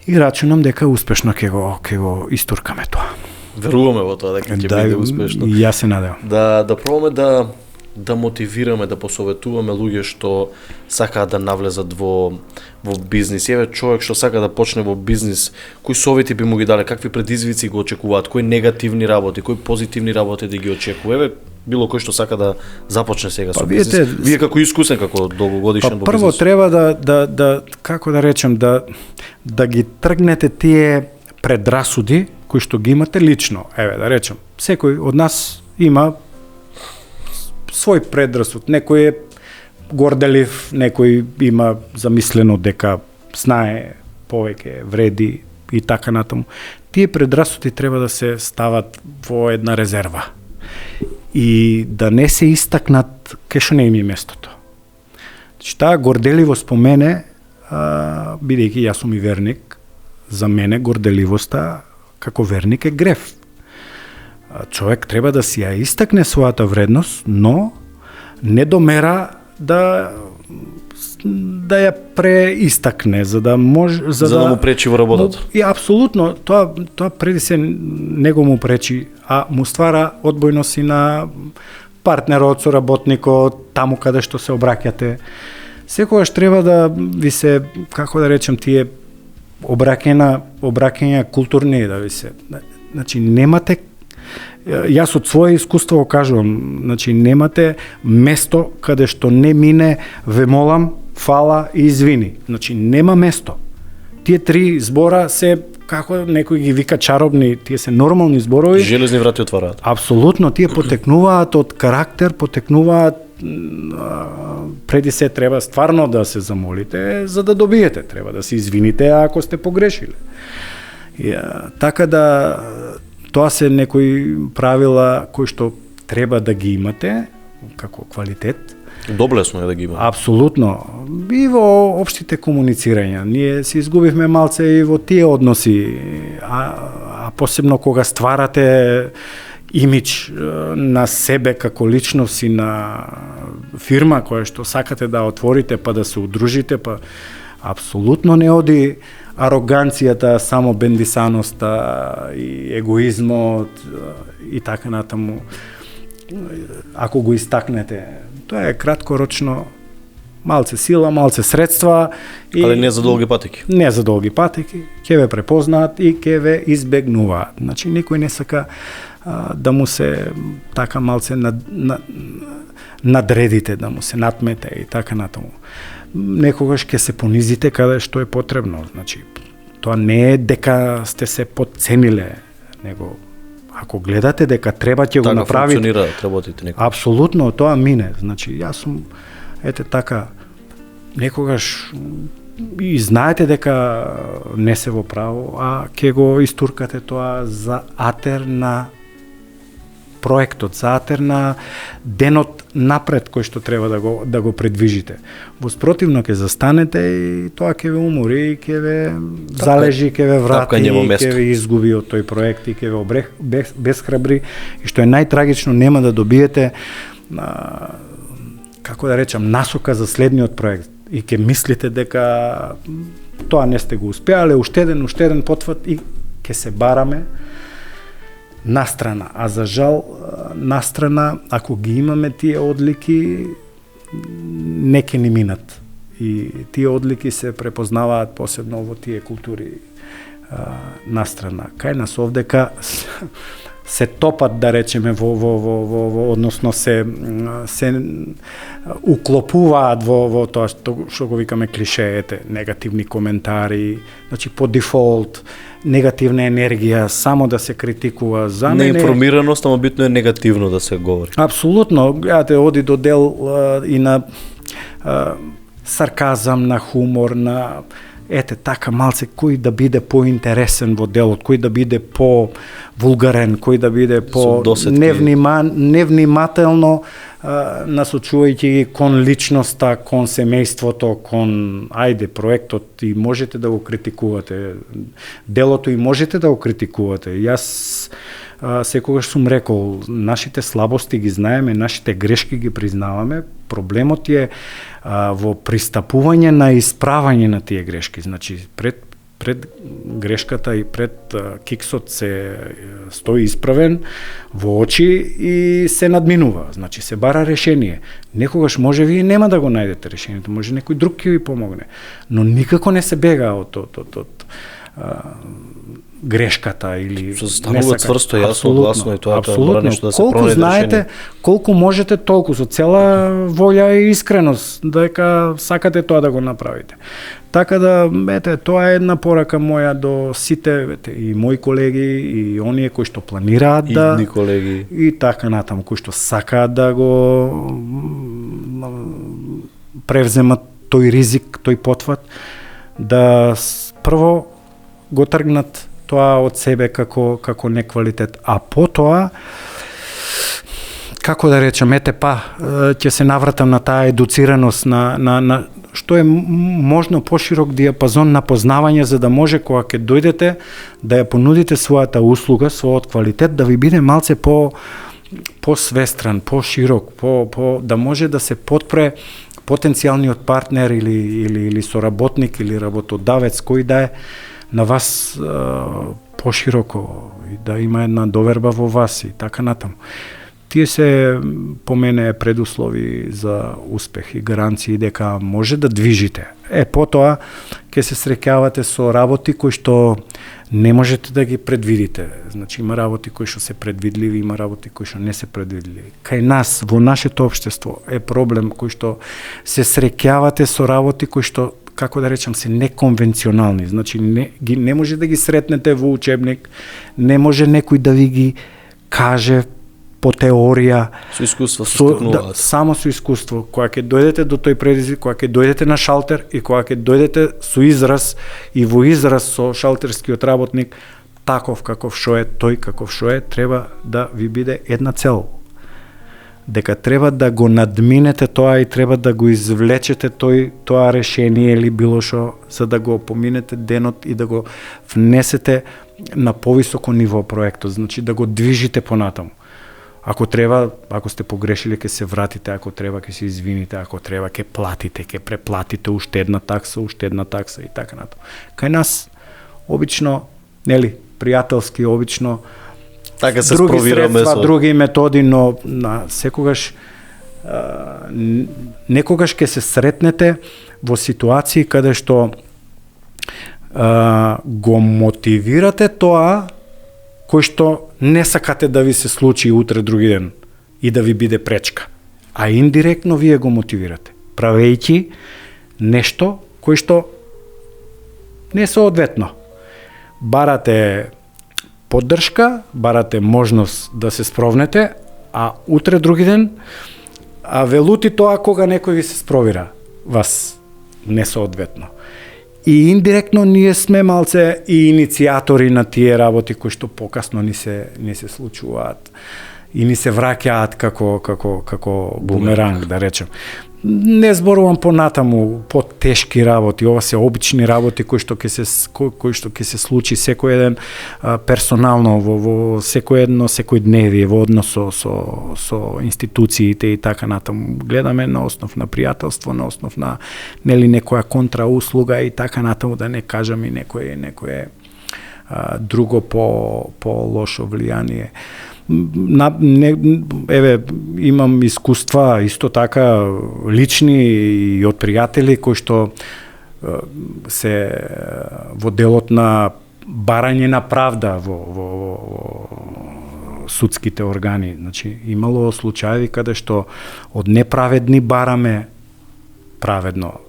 Speaker 2: и рачунам дека успешно ќе го истуркаме тоа.
Speaker 1: Веруваме во тоа дека ќе биде успешно.
Speaker 2: И јас се надевам.
Speaker 1: Да пробаме да мотивираме, да посоветуваме луѓе што сакаат да навлезат во бизнис. Еве човек што сака да почне во бизнис, кои совети би му ги дале, какви предизвици го очекуваат, кои негативни работи, кои позитивни работи да ги очекува. Еве било кој што сака да започне сега со бизнис. Вие како искусен, како долгогодишен во бизнис.
Speaker 2: Прво треба да како да речем, да ги тргнете тие предрасуди кои што ги имате лично. Еве да речем, секој од нас има свој предрасуд. Некој е горделив, некој има замислено дека знае повеќе, вреди и така натаму. Тие предрасуди треба да се стават во една резерва. и да не се истакнат кај што не им е местото. Значи, таа горделивост по мене, бидејќи јас сум и верник, за мене горделивоста како верник е греф. Човек треба да си ја истакне својата вредност, но не до мера да ја преистакне, за да може
Speaker 1: да му пречи во работата.
Speaker 2: И апсолутно, тоа преди се него му пречи, а му ствара одбојност и на партнерот, соработникот, таму каде што се обраќате. Секогаш треба да ви се, како да речем, тие обраќања културни да ви се. Значи немате, јас од свое искуство го кажувам, значи немате место каде што не мине ве молам, фала и извини. Значи нема место. Тие три збора се, како некој ги вика чаробни, тие се нормални зборови.
Speaker 1: Железни врати отвараат.
Speaker 2: Апсолутно, тие потекнуваат од карактер, потекнуваат преди се треба стварно да се замолите за да добиете, треба да се извините ако сте погрешиле. Така да тоа се некои правила кои што треба да ги имате како квалитет.
Speaker 1: Доблесно е да ги имаме.
Speaker 2: Апсолутно. И во општите комуницирања. Ние се изгубивме малце и во тие односи, а посебно кога стварате имидж на себе како личност и на фирма која што сакате да отворите па да се удружите, па апсолутно не оди ароганцијата, само бендисаноста и егоизмот и така натаму. Ако го истакнете, тоа е краткорочно, малце сила, малце средства.
Speaker 1: Але не за долги патеки.
Speaker 2: Не за долги патеки, ќе ве препознаат и ќе ве избегнуваат. Значи, никој не сака да му се така малце надредите, да му се надмете и така натаму. Некогаш ќе се понизите каде што е потребно. Значи, тоа не е дека сте се подцениле, него ако гледате дека треба ќе го направите.
Speaker 1: Така функционира работите некој.
Speaker 2: Апсолутно, тоа мине. Значи, јас сум така некогаш и знаете дека не се во право, а ќе го истуркате тоа за атер на проектот, за атер на денот напред кој што треба да го предвижите. Во спротивно ќе застанете и тоа ќе ве умори, ќе ве залежи, ќе ве врати, ќе ве изгуби од тој проект и ќе ве безхрабри и што е најтрагично нема да добиете како да речам насока за следниот проект и ќе мислите дека тоа не сте го успеале, уште еден потфат и ќе се бараме настрана, а за жал настрана, ако ги имаме тие одлики, не ќе ни минат. И тие одлики се препознаваат посебно во тие култури настрана. Кај нас овдека се топат, да речеме, во односно се уклопуваат во тоа што го викаме клишеете, негативни коментари, значи по дефолт, негативна енергија, само да се критикува. За мене
Speaker 1: неинформираност, ама битно е негативно да се говори.
Speaker 2: Апсолутно, гледате, оди до дел и на сарказам, на хумор, на така малце кој да биде поинтересен во делот, кој да биде по-вулгарен, кој да биде невнимателно насочувајќи ги кон личноста, кон семејството, кон проектот и можете да го критикувате, делото и можете да го критикувате. Јас секогаш сум рекол, нашите слабости ги знаеме, нашите грешки ги признаваме, проблемот е во пристапување на исправање на тие грешки. Значи, пред грешката и пред киксот се стои исправен во очи и се надминува. Значи, се бара решение. Некогаш може вие нема да го најдете решението, може некој друг ќе ви помогне. Но никако не се бега од грешката или
Speaker 1: станува цврсто, јасно, гласно и тоа
Speaker 2: мора
Speaker 1: нешто да се
Speaker 2: колку знаете, колку можете, толку со цела волја и искреност дека сакате тоа да го направите. Така да, тоа е една порака моја до сите и мои колеги и оние кои што планираат
Speaker 1: идни колеги
Speaker 2: и така натаму кои што сакаат да го превземат тој ризик, тој потфат, да прво го тргнат тоа од себе како неквалитет, а потоа како да речам, ќе се навратам на таа едуцираност, на што е можно поширок диапазон на познавање, за да може кога ќе дојдете да ја понудите својата услуга, својот квалитет, да ви биде малце по-свестран, по-широк, да може да се потпре потенцијалниот партнер или соработник или работодавец кој да е на вас пошироко и да има една доверба во вас и така натаму. Тие се по мене предуслови за успех и гаранции дека може да движите. Потоа ќе се среќавате со работи кои што не можете да ги предвидите. Значи има работи кои што се предвидливи, има работи кои што не се предвидливи. Кај нас, во нашето општество, е проблем кој што се среќавате со работи кои што, како да речам, се неконвенционални. Значи не може да ги сретнете во учебник, не може некој да ви ги каже по теорија,
Speaker 1: со искуство стекнуваат.
Speaker 2: Само со искуство. Кога ќе дојдете до тој предизвик, кога ќе дојдете на шалтер и кога ќе дојдете со израз и во израз со шалтерскиот работник, таков каков шо е, тој каков шо е, треба да ви биде една цел. Дека треба да го надминете тоа и треба да го извлечете тоа решение или било шо, за да го поминете денот и да го внесете на повисоко ниво проектот, значи да го движите понатаму. Ако треба, ако сте погрешили, ќе се вратите, ако треба, ќе се извините, ако треба, ќе платите, ќе преплатите уште една такса и така натаму. Кај нас, обично, пријателски, обично,
Speaker 1: така се
Speaker 2: други
Speaker 1: спровираме
Speaker 2: средства, други методи, но секогаш, некогаш ќе се сретнете во ситуации каде што го мотивирате тоа кој што не сакате да ви се случи утре други ден и да ви биде пречка. А индиректно вие го мотивирате, правејќи нешто кој што не соодветно. Барате поддршка, барате можност да се спровнете, а утре други ден велути тоа кога некој ви се спровира вас несоодветно. И индиректно ние сме малце и иницијатори на тие работи кои што покасно ни се случуваат и ни се враќаат како бумеранг, да речем. Не зборувам понатаму по-тешки работи, ова се обични работи кои што ќе се случи секој еден персонално во секојдневие во однос со институциите и така натаму. Гледаме на основ на пријателство, на основ на некоја контрауслуга и така натаму, да не кажам и некое друго по лошо влијание. Имам искуства исто така лични и од пријатели кои што се во делот на барање на правда во судските органи. Значи, имало случаи каде што од неправедни бараме праведно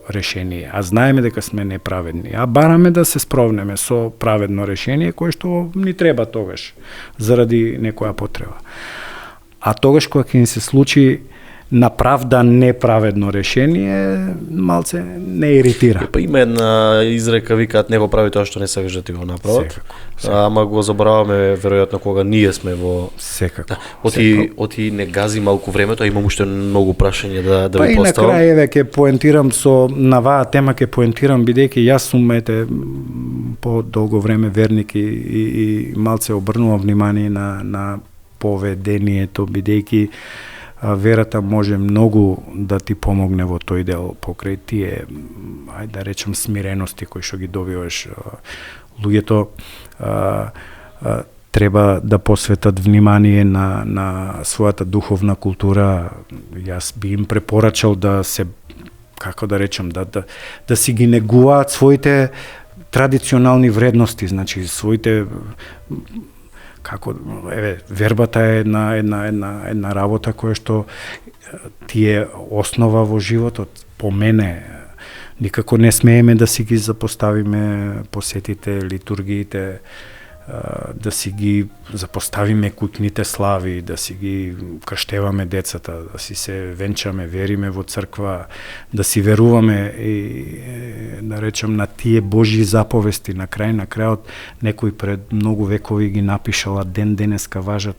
Speaker 2: решение, а знаеме дека сме неправедни, а бараме да се спровнеме со праведно решение кое што ни треба тогаш заради некоја потреба. А тогаш кога ќе ни се случи направда неправедно решение, малце не иритира.
Speaker 1: Има една изрека, викаат него прави тоа што не сакаш да ти го направат.
Speaker 2: Секако.
Speaker 1: Ама го забораваме веројатно кога ние сме во
Speaker 2: Секако.
Speaker 1: Оти не гази малку времето, а имам уште многу прашања да ви
Speaker 2: и
Speaker 1: поставам.
Speaker 2: на крај ќе поентирам на ваа тема, ќе поентирам бидејќи јас сум по долго време верник и малце обрнувам внимание на поведението, бидејќи верата може многу да ти помогне во тој дел покрај тие, ајде да речем, смирености кои што ги добиваш. Луѓето треба да посветат внимание на својата духовна култура. Јас би им препорачал да се, како да речем, да си ги негуваат своите традиционални вредности, значи своите вербата е една работа која што ти е основа во животот. По мене никако не смееме да си ги запоставиме посетите, литургиите, да си ги запоставиме куќните слави, да си ги крштеваме децата, да си се венчаме, вериме во црква, да си веруваме и да речем на тие Божји заповести. На крајот некој пред многу векови ги напишала, ден денеска важат.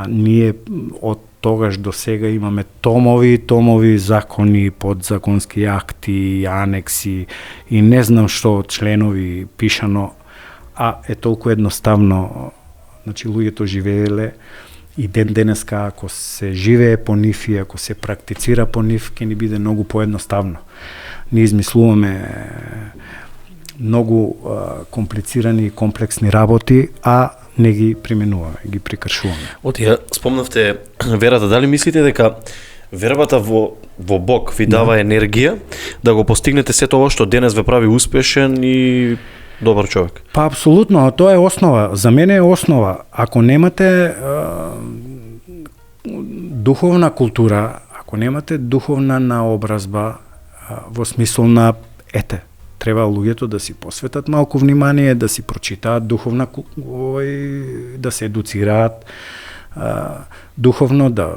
Speaker 2: ние од тогаш до сега имаме томови закони, подзаконски акти, анекси и не знам што членови пишано, а е толку едноставно, значи луѓето живееле и ден денеска ако се живее по нив и ако се практицира по нив, ќе ни биде многу поедноставно. Ние измислуваме многу комплицирани и комплексни работи, а не ги применуваме, ги прикршуваме.
Speaker 1: Ја спомнавте верата, дали мислите дека вербата во Бог ви дава енергија да го постигнете сето ова што денес ве прави успешен и добар човек?
Speaker 2: Па апсолутно, тоа е основа. За мене е основа. Ако немате духовна култура, ако немате духовна наобразба во смисол на треба луѓето да си посветат малку внимание, да си прочитаат духовна, да се едуцираат духовно, да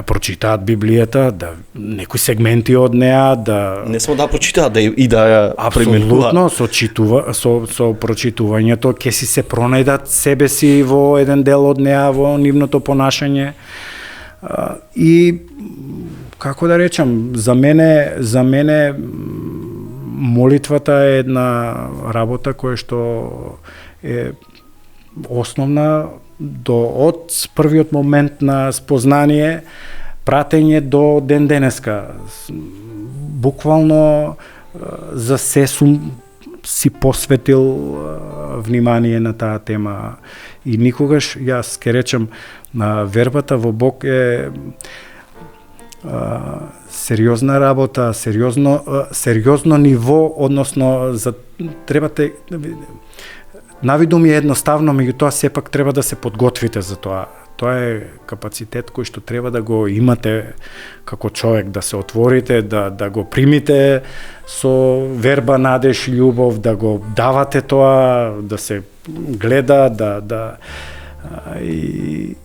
Speaker 2: прочитаат Библијата, да некои сегменти од неа, да
Speaker 1: не само да прочитаат, и да ја применуваат.
Speaker 2: Апсолутно, со прочитувањето ќе си се пронајдат себе си во еден дел од неа, во нивното понашање. И како да речам, за мене молитвата е една работа која што е основна од првиот момент на спознание, пратење до ден денеска. Буквално за се сум си посветил внимание на таа тема и никогаш, јас ке речам, вербата во Бог е сериозна работа, сериозно ниво, односно требате, навиду ми е едноставно, меѓутоа сепак треба да се подготвите за тоа. Тоа е капацитет кој што треба да го имате како човек, да се отворите, да го примите со верба, надеж, љубов, да го давате тоа, да се гледа, и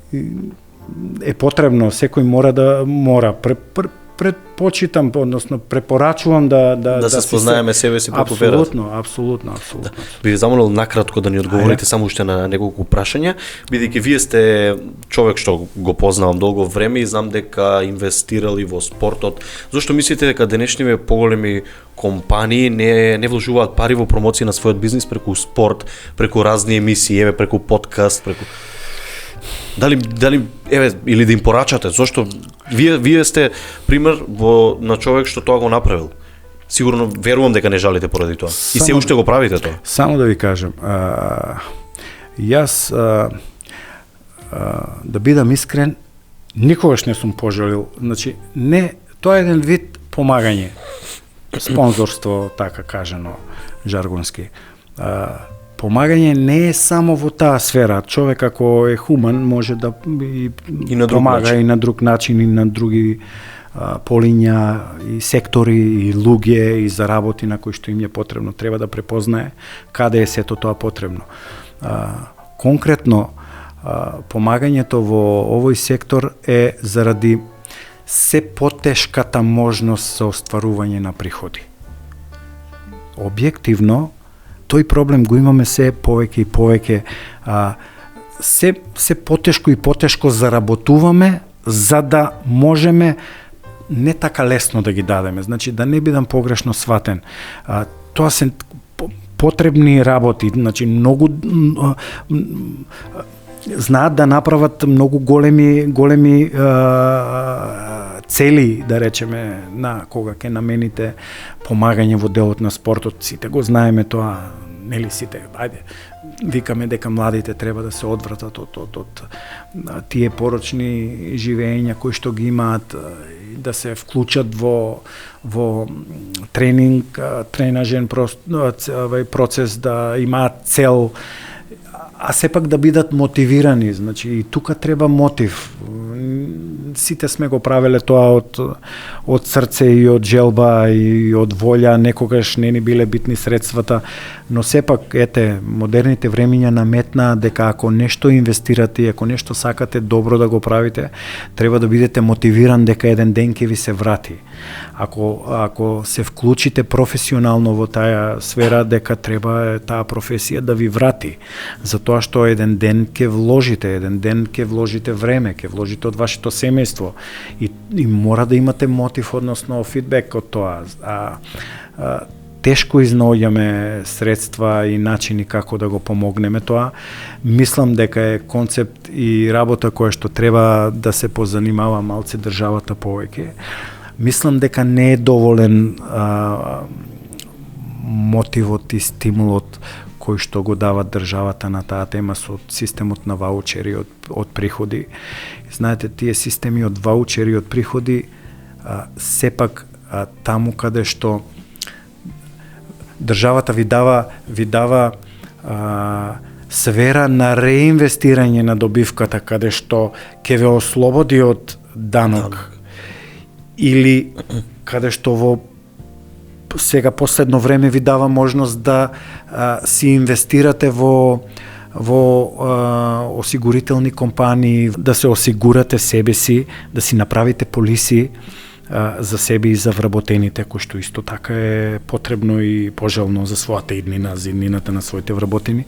Speaker 2: е потребно, секој мора. Предпочитам, односно препорачувам да
Speaker 1: се спознаеме себе си преку верата.
Speaker 2: Апсолутно.
Speaker 1: Да. Би ви замолил накратко да ни одговорите само уште на неколку прашања, бидејќи вие сте човек што го познавам долго време и знам дека инвестирали во спортот. Зошто мислите дека денешниве поголеми компании не вложуваат пари во промоција на својот бизнис преку спорт, преку разни емисии, преку подкаст, преку Дали или да им порачате, зошто вие сте пример на човек што тоа го направил. Сигурно верувам дека не жалите поради тоа. И се уште го правите тоа.
Speaker 2: Само да ви кажам, јас да бидам искрен, никогаш не сум пожалил. Значи, тоа е еден вид помагање. Спонзорство, така кажано, жаргонски. Помагање не е само во таа сфера. Човек ако е хуман може да и помага и на друг начин и на други полиња и сектори и луѓе и за работи на кои што им е потребно. Треба да препознае каде е сето тоа потребно. Конкретно помагањето во овој сектор е заради се потешката можност за остварување на приходи. Објективно тој проблем го имаме се повеќе и повеќе. Се потешко и потешко заработуваме за да можеме не така лесно да ги дадеме. Значи да не бидам погрешно сватен. Тоа се потребни работи, значи многу знаат да направат многу големи цели, да речеме, на кога ќе намените помагање во делот на спортот. Сите го знаеме тоа, нели сите, викаме дека младите треба да се одвратат од тие порочни живења кои што ги имаат, да се вклучат во тренинг, тренажен процес, да имаат цел, а сепак да бидат мотивирани, значи и тука треба мотив. сите сме го правеле тоа од срце и од желба и од волја, некогаш не ни биле битни средствата, но сепак, модерните времиња наметнаа дека ако нешто инвестирате, ако нешто сакате добро да го правите, треба да бидете мотивиран дека еден ден ќе ви се врати. Ако се вклучите професионално во таа сфера, дека треба таа професија да ви врати, затоа што еден ден ќе вложите време, ќе вложите од вашето семејство и мора да имате мотив, односно фидбек од тоа. Тешко изнаоѓаме средства и начини како да го помогнеме тоа. Мислам дека е концепт и работа која што треба да се позанимава малце државата повеќе. Мислам дека не е доволен мотивот и стимулот кој што го дава државата на таа тема со системот на ваучери од приходи. Знаете, тие системи од ваучери од приходи сепак таму каде што државата ви дава сфера на реинвестирање на добивката, каде што ќе ве ослободи од данок, или каде што во сега последно време ви дава можност да си инвестирате во осигурителни компании, да се осигурате себе си, да си направите полиси за себе и за вработените, кој што исто така е потребно и пожелно за својата иднина, за иднината на своите вработени,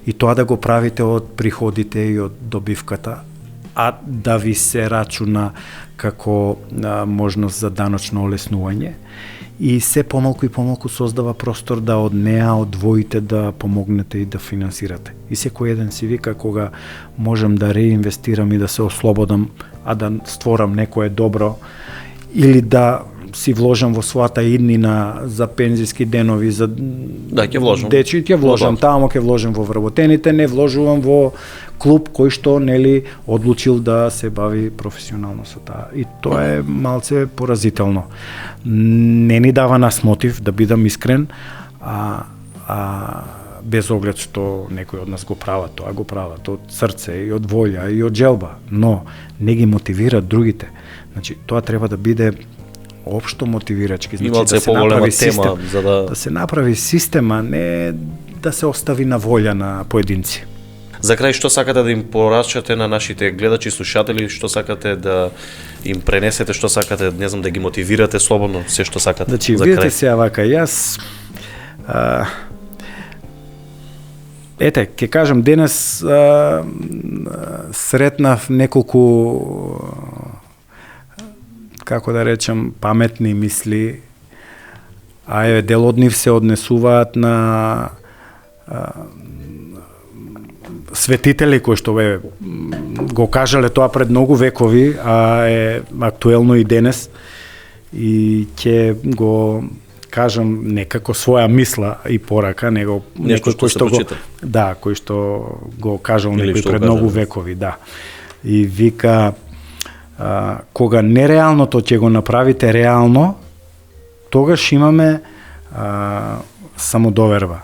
Speaker 2: и тоа да го правите од приходите и од добивката, а да ви се рачуна како можност за даночно олеснување, и се помалку и помалку создава простор да од неа одвоите да помогнете и да финансирате. И секој еден си вика, кога можам да реинвестирам и да се ослободам, а да створам некое добро, или да си вложам во својата иднина за пензиски денови, за
Speaker 1: ќе вложам.
Speaker 2: Дечи, ќе вложам таму, ќе вложам во вработените, не вложувам во клуб кој што одлучил да се бави професионално со таа. И тоа е малце поразително. Не ни дава нас мотив, да бидам искрен, без оглед што некои од нас го прават од срце и од волја и од желба, но не ги мотивираат другите. Значи, тоа треба да биде општо мотивирачки, значи да се направи система, да се направи система, не да се остави на волја на поединци.
Speaker 1: За крај, што сакате да им порачате на нашите гледачи и слушатели, што сакате да им пренесете, што сакате, не знам, да ги мотивирате слободно, се што сакате.
Speaker 2: Значи, видите се вака, јас ќе кажам, денес сретнав неколку, како да речем, паметни мисли, а дел од нив се однесуваат на светители кои што го кажале тоа пред многу векови, а е актуелно и денес, и ќе го кажам некако своја мисла и порака, него некој кој што кој што го кажал некој пред многу векови, И вика, кога нереалното ќе го направите реално, тогаш имаме самодоверба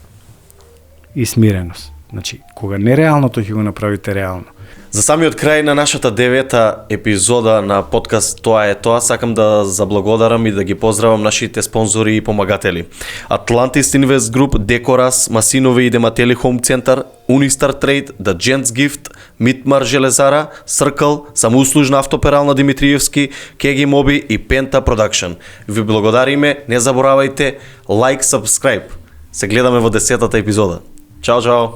Speaker 2: и смиреност. Значи, кога нереалното ќе го направите реално.
Speaker 1: За самиот крај на нашата 9-та епизода на подкаст Тоа е тоа, сакам да заблагодарам и да ги поздравам нашите спонзори и помагатели. Atlantis Invest Group, Декорас, Масинови и Дематели Home Center, Unistar Trade, The Gents Gift, Митмар Железара, Circle, самоуслужна автоперална Димитриевски, Кеги Моби и Penta Production. Ви благодариме, не заборавајте, лайк, subscribe. Се гледаме во 10-та епизода. Чао, чао!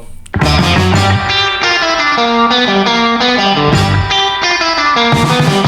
Speaker 1: Thank you.